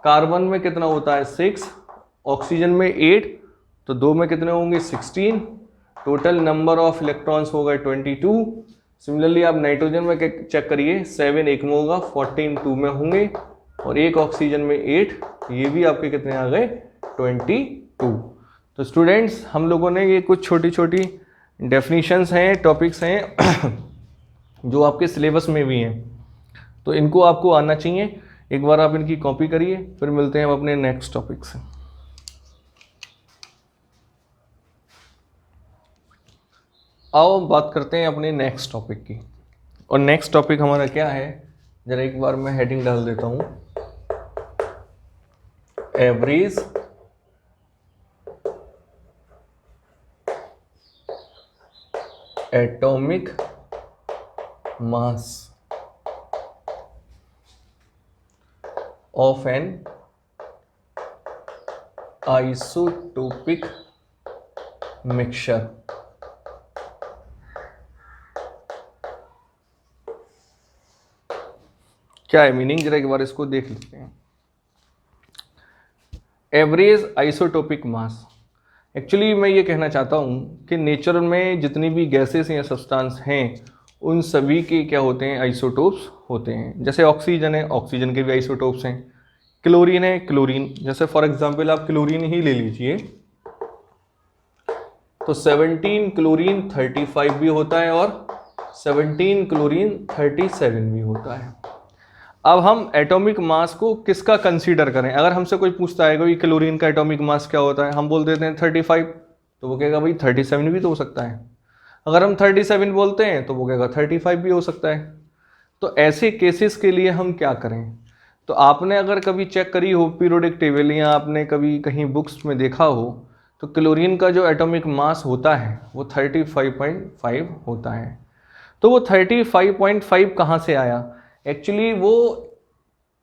कार्बन में कितना होता है 6, ऑक्सीजन में 8, तो 2 में कितने होंगे 16, टोटल नंबर ऑफ इलेक्ट्रॉन्स होगा 22। सिमिलरली आप नाइट्रोजन में चेक करिए, 7 एक में होगा, 14 2 में होंगे, और एक ऑक्सीजन में 8, ये भी आपके कितने आ गए 22। तो स्टूडेंट्स हम लोगों ने ये कुछ छोटी छोटी डेफिनेशंस हैं, टॉपिक्स हैं जो आपके सिलेबस में भी हैं, तो इनको आपको आना चाहिए। एक बार आप इनकी कॉपी करिए, फिर मिलते हैं हम अपने नेक्स्ट टॉपिक से। आओ बात करते हैं अपने नेक्स्ट टॉपिक की। और नेक्स्ट टॉपिक हमारा क्या है, जरा एक बार मैं हेडिंग डाल देता हूं, average atomic mass of an isotopic mixture. क्या है मीनिंग, जरा एक बार इसको देख लेते हैं। एवरेज आइसोटोपिक मास, एक्चुअली मैं ये कहना चाहता हूँ कि नेचर में जितनी भी गैसेस या सब्सटेंस हैं उन सभी के क्या होते हैं, आइसोटोप्स होते हैं। जैसे ऑक्सीजन है, ऑक्सीजन के भी आइसोटोप्स हैं। क्लोरीन है, क्लोरीन, जैसे फॉर एग्जांपल आप क्लोरीन ही ले लीजिए, तो 17 क्लोरीन 35 भी होता है और 17 क्लोरीन 37 भी होता है। अब हम एटॉमिक मास को किसका कंसीडर करें, अगर हमसे कोई पूछता है कि क्लोरीन का एटॉमिक मास क्या होता है, हम बोल देते हैं 35, तो वो कहेगा भाई 37 भी तो हो सकता है। अगर हम 37 बोलते हैं तो वो कहेगा 35 भी हो सकता है। तो ऐसे केसेस के लिए हम क्या करें, तो आपने अगर कभी चेक करी हो पीरियोडिक टेबल या आपने कभी कहीं बुक्स में देखा हो, तो क्लोरीन का जो एटॉमिक मास होता है वो 35.5 होता है। तो वो 35.5 कहाँ से आया, एक्चुअली वो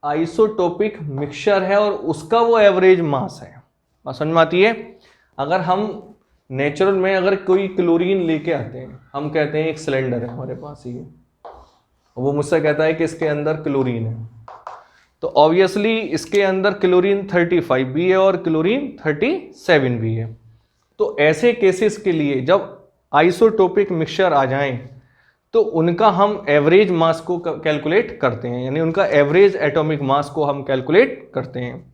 आइसोटोपिक मिक्सचर है और उसका वो एवरेज मास है। बात समझ में आती है। अगर हम नेचुरल में अगर कोई क्लोरीन लेके आते हैं, हम कहते हैं एक सिलेंडर है हमारे पास ये, वो मुझसे कहता है कि इसके अंदर क्लोरीन है, तो ऑब्वियसली इसके अंदर क्लोरीन 35 भी है और क्लोरीन 37 भी है। तो ऐसे केसेस के लिए जब आइसोटोपिक मिक्सचर आ जाएं तो उनका हम एवरेज मास को कैलकुलेट करते हैं, यानी उनका एवरेज एटॉमिक मास को हम कैलकुलेट करते हैं।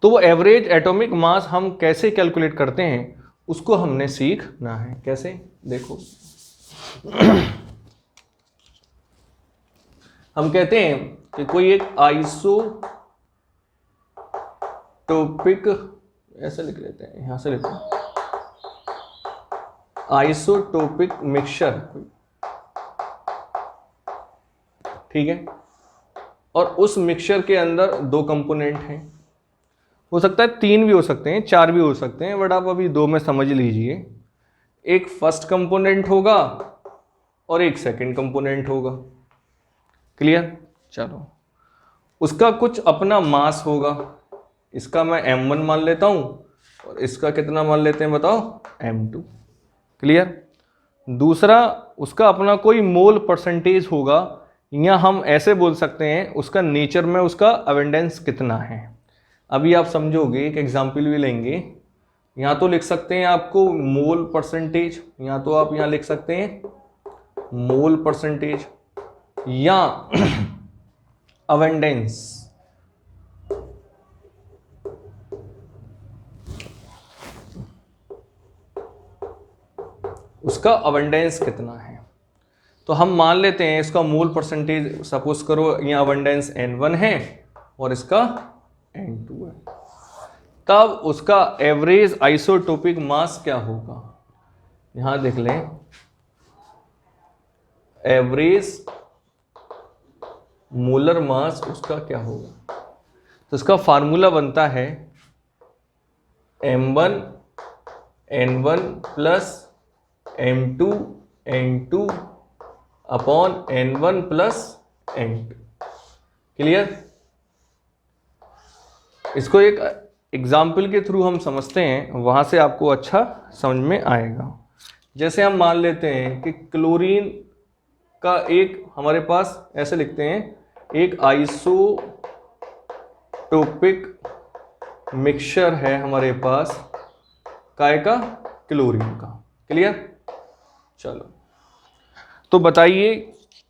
तो वो एवरेज एटॉमिक मास हम कैसे कैलकुलेट करते हैं उसको हमने सीखना है। कैसे, देखो हम कहते हैं कि कोई एक आइसोटोपिक, ऐसे लिख लेते हैं, यहां से लिखते हैं, आइसोटोपिक मिक्सचर, ठीक है, और उस मिक्सचर के अंदर दो कंपोनेंट हैं, हो सकता है 3 भी हो सकते हैं, 4 भी हो सकते हैं, बट आप अभी 2 में समझ लीजिए। एक फर्स्ट कंपोनेंट होगा और एक सेकंड कंपोनेंट होगा। क्लियर? चलो, उसका कुछ अपना मास होगा, इसका मैं m1 मान लेता हूं और इसका कितना मान लेते हैं बताओ, m2। क्लियर? दूसरा, उसका अपना कोई मोल परसेंटेज होगा, या हम ऐसे बोल सकते हैं उसका नेचर में उसका अवेंडेंस कितना है। अभी आप समझोगे, एक एग्जाम्पल भी लेंगे। यहाँ तो लिख सकते हैं आपको मोल परसेंटेज, या तो आप यहाँ लिख सकते हैं मोल परसेंटेज या अवेंडेंस। उसका अवेंडेंस कितना है, तो हम मान लेते हैं इसका मोल परसेंटेज, सपोज करो यहाँ अवेंडेंस N1 है और इसका N2 है, तब उसका एवरेज आइसोटोपिक मास क्या होगा। यहां देख लें, एवरेज मोलर मास उसका क्या होगा, तो इसका फार्मूला बनता है m1 n1 plus m2 n2 upon n1 plus n2। Clear? इसको एक एग्जाम्पल के थ्रू हम समझते हैं, वहां से आपको अच्छा समझ में आएगा। जैसे हम मान लेते हैं कि क्लोरीन का एक हमारे पास, ऐसे लिखते हैं, एक आइसोटोपिक मिक्सचर है हमारे पास, काय का, क्लोरीन का। क्लियर? चलो, तो बताइए,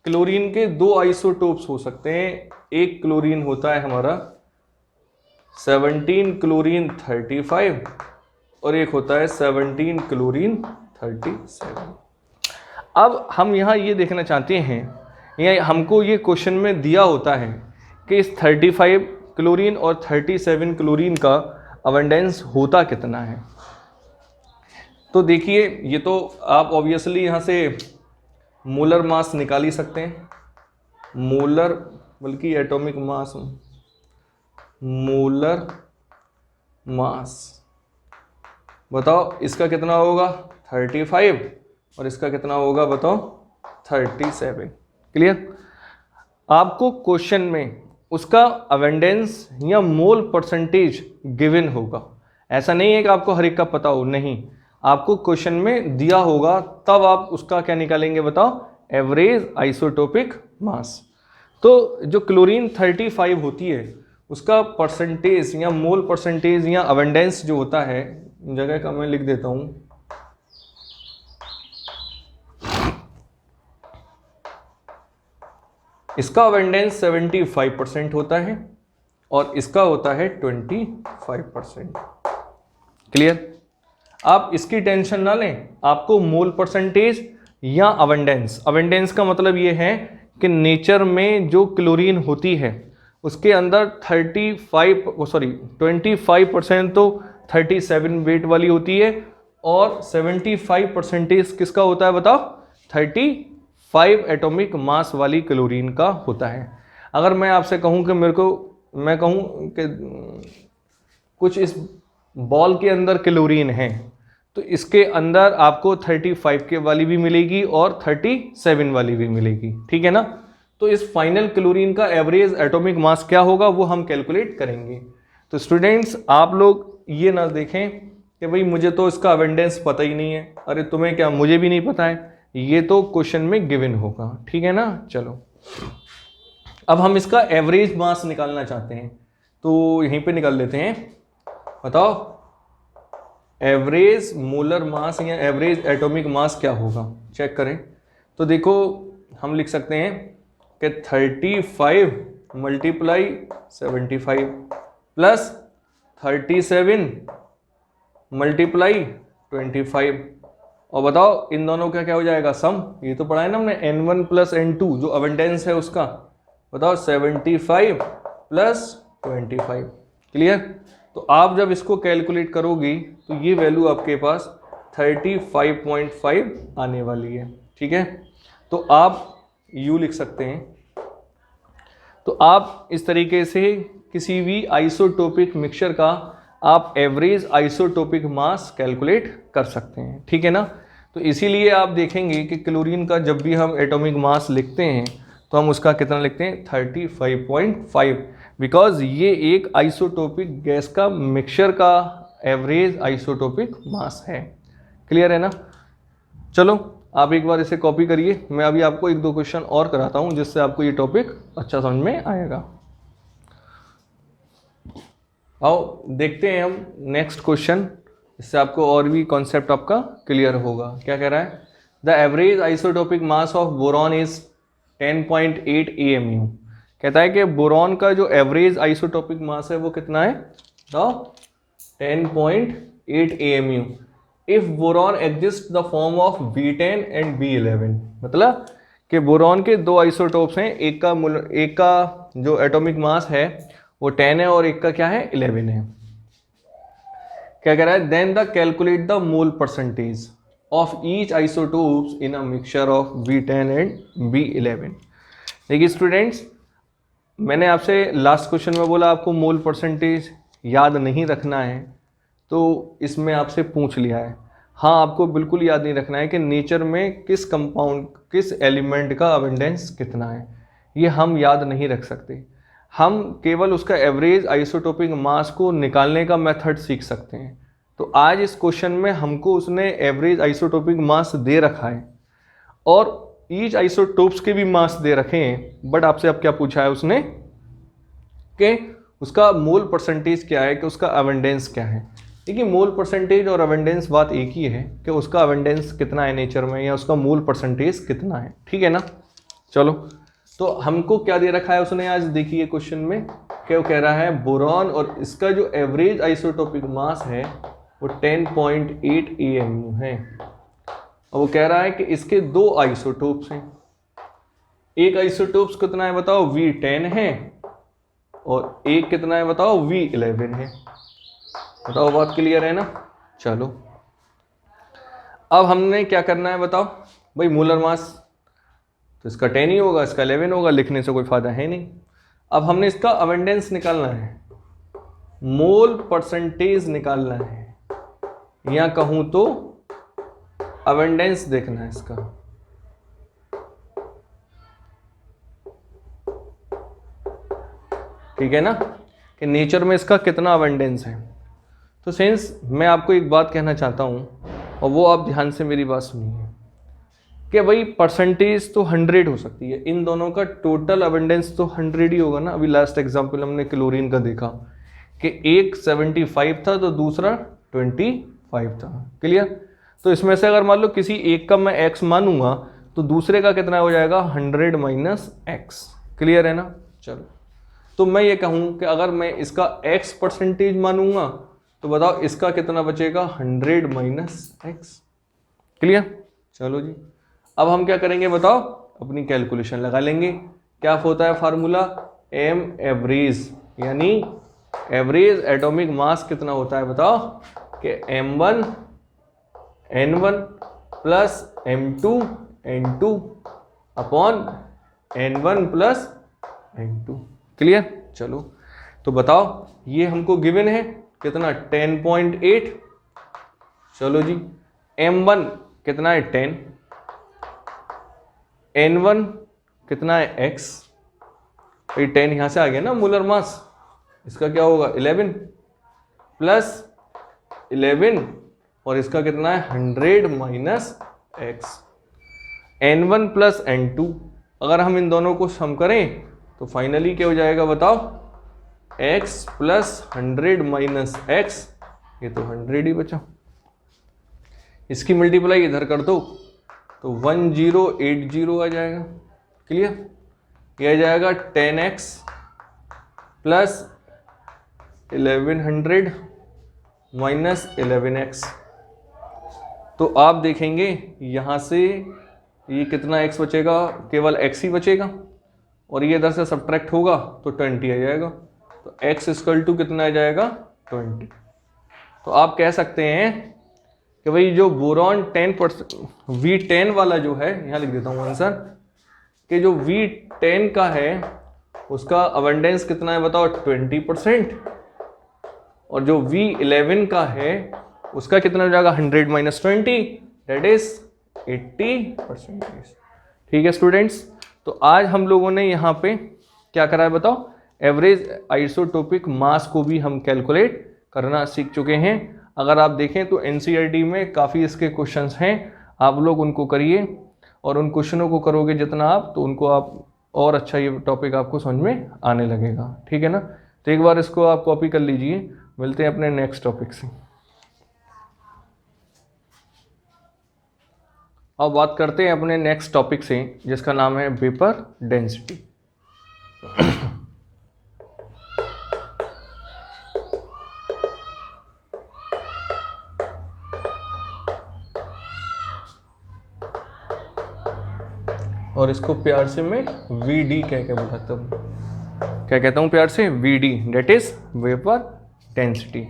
क्लोरीन के 2 आइसोटोप्स हो सकते हैं। एक क्लोरीन होता है हमारा 17 क्लोरीन 35 और एक होता है 17 क्लोरीन 37। अब हम यहाँ ये देखना चाहते हैं, या हमको ये क्वेश्चन में दिया होता है कि इस 35 क्लोरीन और 37 क्लोरीन का अवेंडेंस होता कितना है। तो देखिए, ये तो आप ऑब्वियसली यहाँ से मोलर मास निकाल ही सकते हैं, मोलर, बल्कि एटॉमिक मास, मोलर मास। बताओ इसका कितना होगा, 35, और इसका कितना होगा बताओ, 37। क्लियर? आपको क्वेश्चन में उसका अवेंडेंस या मोल परसेंटेज गिवन होगा, ऐसा नहीं है कि आपको हर एक का पता हो, नहीं, आपको क्वेश्चन में दिया होगा, तब आप उसका क्या निकालेंगे बताओ, एवरेज आइसोटोपिक मास। तो जो क्लोरीन 35 होती है उसका परसेंटेज या मोल परसेंटेज या अवेंडेंस जो होता है, जगह का मैं लिख देता हूं, इसका अवेंडेंस 75% होता है और इसका होता है 25%। क्लियर? आप इसकी टेंशन ना लें, आपको मोल परसेंटेज या अवेंडेंस, अवेंडेंस का मतलब ये है कि नेचर में जो क्लोरीन होती है उसके अंदर 25% तो 37 वेट वाली होती है और 75% किसका होता है बताओ, 35 एटॉमिक मास वाली क्लोरीन का होता है। अगर मैं आपसे कहूं कि मैं कहूं कि कुछ इस बॉल के अंदर क्लोरीन है, तो इसके अंदर आपको 35 के वाली भी मिलेगी और 37 वाली भी मिलेगी, ठीक है ना। तो इस फाइनल क्लोरीन का एवरेज एटॉमिक मास क्या होगा वो हम कैलकुलेट करेंगे। तो स्टूडेंट्स, आप लोग ये ना देखें कि भाई मुझे तो इसका अवेंडेंस पता ही नहीं है, अरे तुम्हें क्या, मुझे भी नहीं पता है, ये तो क्वेश्चन में गिवन होगा, ठीक है ना। चलो, अब हम इसका एवरेज मास निकालना चाहते हैं, तो यहीं पे निकाल लेते हैं। बताओ एवरेज मोलर मास या एवरेज एटॉमिक मास क्या होगा, चेक करें। तो देखो हम लिख सकते हैं कि 35 मल्टीप्लाई 75 प्लस 37 मल्टीप्लाई 25। और बताओ इन दोनों का क्या हो जाएगा सम। ये तो पढ़ा है ना हमने n1 प्लस n2 जो अवेंडेंस है उसका। बताओ 75 प्लस 25। क्लियर। तो आप जब इसको कैलकुलेट करोगी तो ये वैल्यू आपके पास 35.5 आने वाली है। ठीक है, तो आप यू लिख सकते हैं। तो आप इस तरीके से किसी भी आइसोटोपिक मिक्सचर का आप एवरेज आइसोटोपिक मास कैलकुलेट कर सकते हैं। ठीक है ना। तो इसीलिए आप देखेंगे कि क्लोरीन का जब भी हम एटॉमिक मास लिखते हैं तो हम उसका कितना लिखते हैं 35.5, बिकॉज ये एक आइसोटोपिक गैस का मिक्सचर का एवरेज आइसोटोपिक मास है। क्लियर है ना। चलो आप एक बार इसे कॉपी करिए, मैं अभी आपको एक दो क्वेश्चन और कराता हूं जिससे आपको ये टॉपिक अच्छा समझ में आएगा। आओ देखते हैं हम नेक्स्ट क्वेश्चन, इससे आपको और भी कॉन्सेप्ट आपका क्लियर होगा। क्या कह रहा है, the average isotopic mass of boron is 10.8 AMU। कहता है कि बोरॉन का जो एवरेज आइसोटोपिक मास है वो कितना है, तो 10.8 AMU if boron exist the form of B10 and B11। मतलब कि बोरॉन के दो आइसोटोप्स हैं, एक का जो एटॉमिक मास है वो 10 है और एक का क्या है 11 है। क्या कह रहा है, then the calculate the mole percentage of each isotopes in a mixture of B10 and B11। देखिए स्टूडेंट्स, मैंने आपसे लास्ट क्वेश्चन में बोला आपको मोल परसेंटेज याद नहीं रखना है, तो इसमें आपसे पूछ लिया है। हाँ, आपको बिल्कुल याद नहीं रखना है कि नेचर में किस कंपाउंड किस एलिमेंट का अबंडेंस कितना है, ये हम याद नहीं रख सकते। हम केवल उसका एवरेज आइसोटोपिक मास को निकालने का मेथड सीख सकते हैं। तो आज इस क्वेश्चन में हमको उसने एवरेज आइसोटोपिक मास दे रखा है और ईच आइसोटोप्स के भी मास दे रखे हैं, बट आपसे अब क्या पूछा है उसने कि उसका मोल परसेंटेज क्या है, कि उसका अबंडेंस क्या है। देखिए मोल परसेंटेज और अबंडेंस बात एक ही है कि उसका अबंडेंस कितना है नेचर में या उसका मोल परसेंटेज कितना है। ठीक है ना। चलो, तो हमको क्या दे रखा है उसने आज, देखिए क्वेश्चन में क्या वो कह रहा है, बोरॉन और इसका जो एवरेज आइसोटोपिक मास है वो 10.8 AMU है। और वो कह रहा है कि इसके दो आइसोटोप्स हैं। एक आइसोटोप्स कितना है बताओ, V10 है, और एक कितना है बताओ, V11 है। बताओ बात क्लियर है ना। चलो अब हमने क्या करना है बताओ भाई, मोलर मास तो इसका 10 ही होगा, इसका 11 होगा, लिखने से कोई फायदा है नहीं। अब हमने इसका अबंडेंस निकालना है, मोल परसेंटेज निकालना है, या कहूं तो अबंडेंस देखना है इसका। ठीक है ना, कि नेचर में इसका कितना अबंडेंस है। तो सेंस मैं आपको एक बात कहना चाहता हूं, और वो आप ध्यान से मेरी बात सुनिए, कि भाई परसेंटेज तो 100 हो सकती है, इन दोनों का टोटल अबंडेंस तो 100 ही होगा ना। अभी लास्ट एग्जांपल हमने क्लोरीन का देखा कि एक 75 था तो दूसरा 25 था। क्लियर। तो इसमें से अगर मान लो किसी एक का मैं x मानूंगा तो दूसरे का कितना हो जाएगा, 100 माइनस एक्स। क्लियर है ना। चलो, तो मैं ये कहूँ कि अगर मैं इसका x परसेंटेज मानूंगा तो बताओ इसका कितना बचेगा, 100 माइनस एक्स। क्लियर। चलो जी, अब हम क्या करेंगे बताओ, अपनी कैलकुलेशन लगा लेंगे। क्या होता है फार्मूला, m एवरेज, यानी एवरेज एटॉमिक मास कितना होता है बताओ, कि m1 n1 plus m2 n2 upon n1 plus n2। Clear. चलो, तो बताओ ये हमको गिवन है कितना, 10.8। चलो जी, m1 कितना है 10, n1 कितना है x, ये 10 यहां से आ गया ना मोलर मास, इसका क्या होगा 11 प्लस 11 और इसका कितना है 100 minus x. n1 plus n2, अगर हम इन दोनों को सम करें तो फाइनली क्या हो जाएगा बताओ, x प्लस 100 माइनस एक्स, ये तो 100 ही बचा। इसकी मल्टीप्लाई इधर कर दो तो 1080 आ जाएगा। क्लियर? ये आ जाएगा 10x प्लस 1100 माइनस 11x। तो आप देखेंगे यहाँ से ये कितना x बचेगा, केवल x ही बचेगा, और ये इधर से सब्ट्रैक्ट होगा तो 20 आ जाएगा। तो x इक्वल टू कितना आ जाएगा, 20। तो आप कह सकते हैं कि भाई जो बोरॉन 10% V10 वाला जो है, यहाँ लिख देता हूँ आंसर, कि जो V10 का है उसका अबंडेंस कितना है बताओ, 20%, और जो V11 का है उसका कितना हो जाएगा, 100 माइनस 20, दैट इज 80%। ठीक है स्टूडेंट्स, तो आज हम लोगों ने यहाँ पे क्या करा है बताओ, एवरेज आइसोटोपिक मास को भी हम कैलकुलेट करना सीख चुके हैं। अगर आप देखें तो एनसीईआरटी में काफ़ी इसके क्वेश्चंस हैं, आप लोग उनको करिए, और उन क्वेश्चनों को करोगे जितना आप, तो उनको आप और अच्छा ये टॉपिक आपको समझ में आने लगेगा। ठीक है ना? तो एक बार इसको आप कॉपी कर लीजिए। मिलते हैं अपने नेक्स्ट टॉपिक से। अब बात करते हैं अपने नेक्स्ट टॉपिक से, जिसका नाम है वेपर डेंसिटी। और इसको प्यार से मैं VD कह के बुलाता हूँ। क्या कहता हूँ प्यार से? VD, that is vapour density.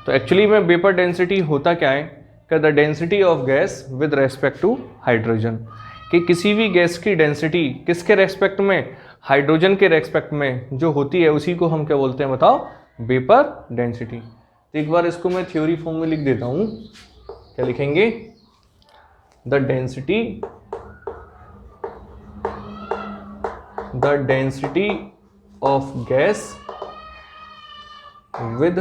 तो एक्चुअली में वेपर डेंसिटी होता क्या है कि the density of gas with respect to hydrogen, कि किसी भी गैस की डेंसिटी किसके रेस्पेक्ट में, हाइड्रोजन के रेस्पेक्ट में जो होती है, उसी को हम क्या बोलते हैं बताओ, वेपर डेंसिटी। तो एक बार इसको मैं थ्योरी फॉर्म में लिख देता हूँ। क्या लिखेंगे? The density of gas with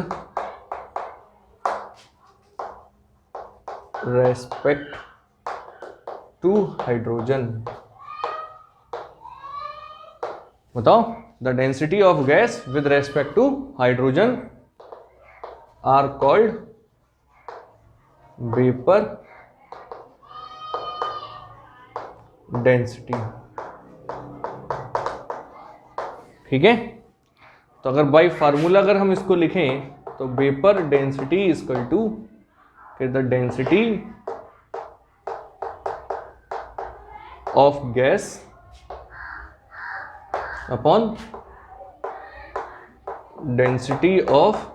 respect to hydrogen। बताओ, the density of gas with respect to hydrogen are called vapor density। ठीक है? तो अगर बाय फार्मूला अगर हम इसको लिखें तो vapour density equal to the density of gas upon density of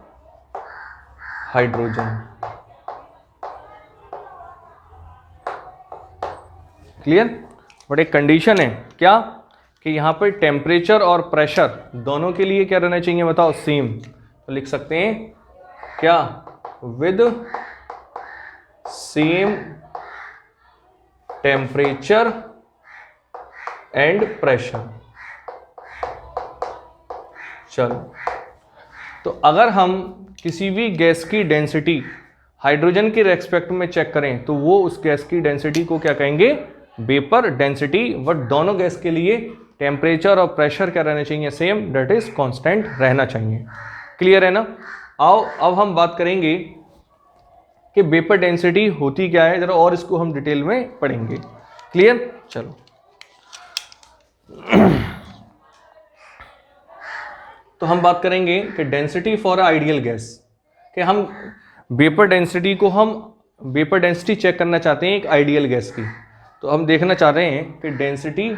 hydrogen. Clear? But एक कंडीशन है, क्या कि यहाँ पे टेम्परेचर और प्रेशर दोनों के लिए क्या रहना चाहिए बताओ, सेम। तो लिख सकते हैं क्या, with same temperature and pressure. चलो, तो अगर हम किसी भी गैस की डेंसिटी हाइड्रोजन के रेस्पेक्ट में चेक करें तो वो उस गैस की डेंसिटी को क्या कहेंगे, वेपर डेंसिटी। बट दोनों गैस के लिए टेम्परेचर और प्रेशर क्या रहना चाहिए, सेम, डेट इज कांस्टेंट रहना चाहिए। क्लियर है ना? आओ अब हम बात करेंगे कि वेपर डेंसिटी होती क्या है, जरा और इसको हम डिटेल में पढ़ेंगे। क्लियर? चलो तो हम बात करेंगे कि डेंसिटी फॉर आइडियल गैस, कि हम वेपर डेंसिटी चेक करना चाहते हैं एक आइडियल गैस की। तो हम देखना चाह रहे हैं कि डेंसिटी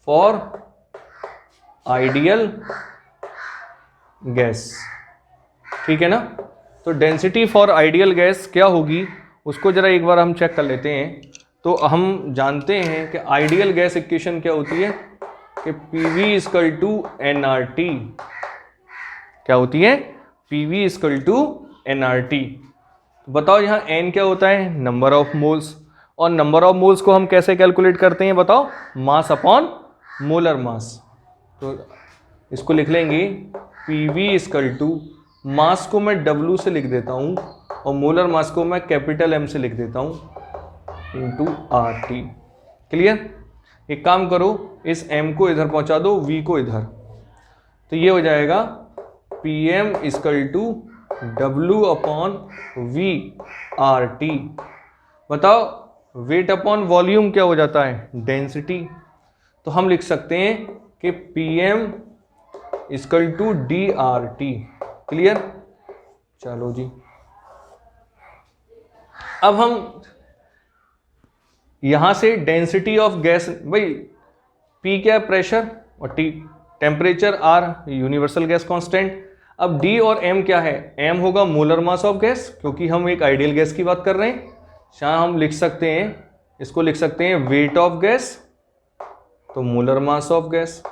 फॉर आइडियल गैस। ठीक है ना? तो डेंसिटी फॉर आइडियल गैस क्या होगी, उसको जरा एक बार हम चेक कर लेते हैं। तो हम जानते हैं कि आइडियल गैस इक्वेशन क्या होती है कि PV इक्वल टू nRT। क्या होती है? PV equal to nRT। बताओ यहाँ n क्या होता है, नंबर ऑफ मोल्स, और नंबर ऑफ मोल्स को हम कैसे कैलकुलेट करते हैं बताओ, मास अपॉन मोलर मास। तो इसको लिख लेंगे PV इक्वल टू, मास को मैं W से लिख देता हूँ और मोलर मास को मैं कैपिटल M से लिख देता हूँ, इंटू RT। क्लियर? एक काम करो, इस M को इधर पहुँचा दो, V को इधर, तो ये हो जाएगा PM इक्वल टू W/V/RT। बताओ वेट अपॉन वॉल्यूम क्या हो जाता है? डेंसिटी। तो हम लिख सकते हैं कि PM = DRT। क्लियर? चलो जी, अब हम यहां से डेंसिटी ऑफ गैस, भाई P क्या है? प्रेशर, और T temperature, R universal gas constant. अब D और M क्या है? M होगा मोलर मास ऑफ गैस, क्योंकि हम एक आइडियल गैस की बात कर रहे हैं। यहाँ हम लिख सकते हैं, इसको लिख सकते हैं वेट ऑफ गैस, तो molar mass of gas,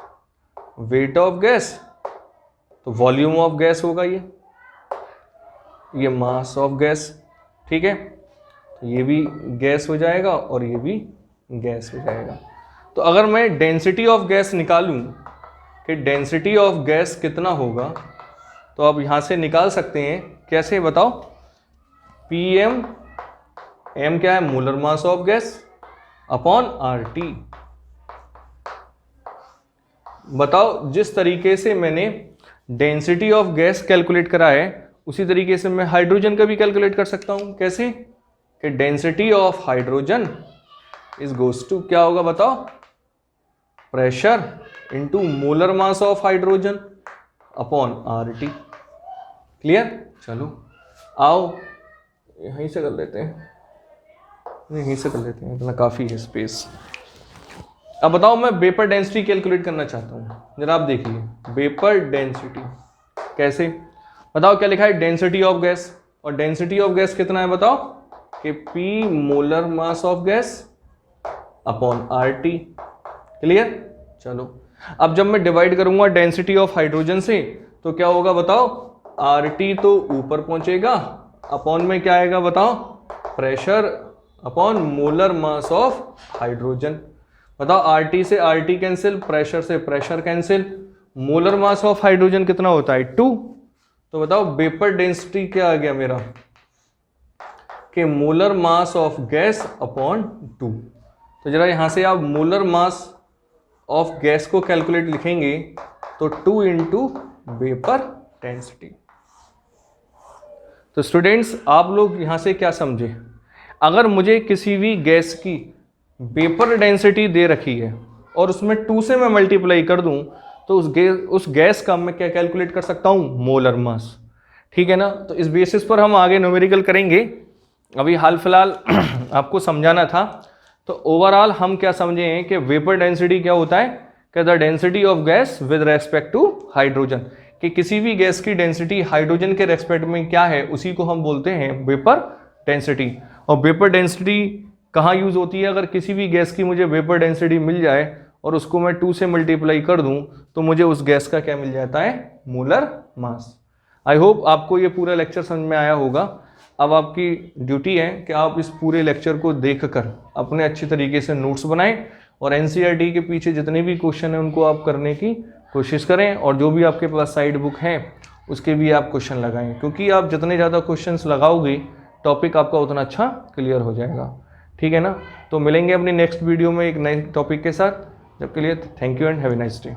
weight of gas तो वॉल्यूम ऑफ गैस होगा ये मास ऑफ गैस। ठीक है, तो ये भी गैस हो जाएगा और ये भी गैस हो जाएगा। तो अगर मैं डेंसिटी ऑफ गैस निकालूं कि डेंसिटी ऑफ गैस कितना होगा, तो आप यहां से निकाल सकते हैं। कैसे बताओ? PM, M क्या है? Molar mass of gas upon RT। बताओ जिस तरीके से मैंने डेंसिटी ऑफ गैस कैलकुलेट करा है, उसी तरीके से मैं हाइड्रोजन का भी कैलकुलेट कर सकता हूं। कैसे? कि density of hydrogen is goes to क्या होगा? बताओ, pressure into molar mass of hydrogen upon RT। Clear? चलो आओ यहीं से कर लेते हैं, यहीं से कर लेते हैं, इतना काफी है स्पेस। अब बताओ मैं वेपर डेंसिटी कैलकुलेट करना चाहता हूं। जरा आप देखिए, वेपर डेंसिटी कैसे? बताओ क्या लिखा है? डेंसिटी ऑफ गैस, और डेंसिटी ऑफ गैस कितना है? बताओ कि P molar mass of gas upon RT। Clear? चलो अब जब मैं डिवाइड करूंगा डेंसिटी ऑफ हाइड्रोजन से, तो क्या होगा? बताओ, RT तो ऊपर पहुंचेगा, अपॉन में क्या आएगा? बताओ, pressure upon molar mass of hydrogen. बताओ RT से RT कैंसिल, प्रेशर से pressure cancel, molar mass of hydrogen कितना होता है? 2। तो बताओ वेपर डेंसिटी क्या आ गया मेरा? कि molar mass of gas upon 2। तो जरा यहां से आप मोलर मास ऑफ गैस को कैलकुलेट लिखेंगे तो 2 इंटू वेपर डेंसिटी। तो स्टूडेंट्स आप लोग यहां से क्या समझे? अगर मुझे किसी भी गैस की वेपर डेंसिटी दे रखी है और उसमें 2 से मैं मल्टीप्लाई कर दूं, तो उस गैस का मैं क्या कैलकुलेट कर सकता हूं? Molar mass. ठीक है ना? तो इस बेसिस पर हम आगे न्यूमेरिकल करेंगे। अभी हाल फिलहाल आपको समझाना था। तो ओवरऑल हम क्या समझे हैं कि वेपर डेंसिटी क्या होता है? कि the density of gas with respect to hydrogen, कि किसी भी गैस की डेंसिटी हाइड्रोजन के रेस्पेक्ट में क्या है, उसी को हम बोलते हैं वेपर डेंसिटी। और वेपर डेंसिटी कहाँ यूज होती है? अगर किसी भी गैस की मुझे वेपर डेंसिटी मिल जाए और उसको मैं 2 से मल्टीप्लाई कर दूं, तो मुझे उस गैस का क्या मिल जाता है? Molar mass. आई होप आपको ये पूरा लेक्चर समझ में आया होगा। अब आपकी ड्यूटी है कि आप इस पूरे लेक्चर को देखकर अपने अच्छी तरीके से नोट्स बनाएं, और NCERT के पीछे जितने भी क्वेश्चन हैं उनको आप करने की कोशिश करें, और जो भी आपके पास साइड बुक है उसके भी आप क्वेश्चन लगाएं, क्योंकि आप जितने ज़्यादा क्वेश्चंस लगाओगे टॉपिक आपका उतना अच्छा क्लियर हो जाएगा। ठीक है ना? तो मिलेंगे अपनी नेक्स्ट वीडियो में एक नए टॉपिक के साथ। जब के लिए thank you and have a nice day.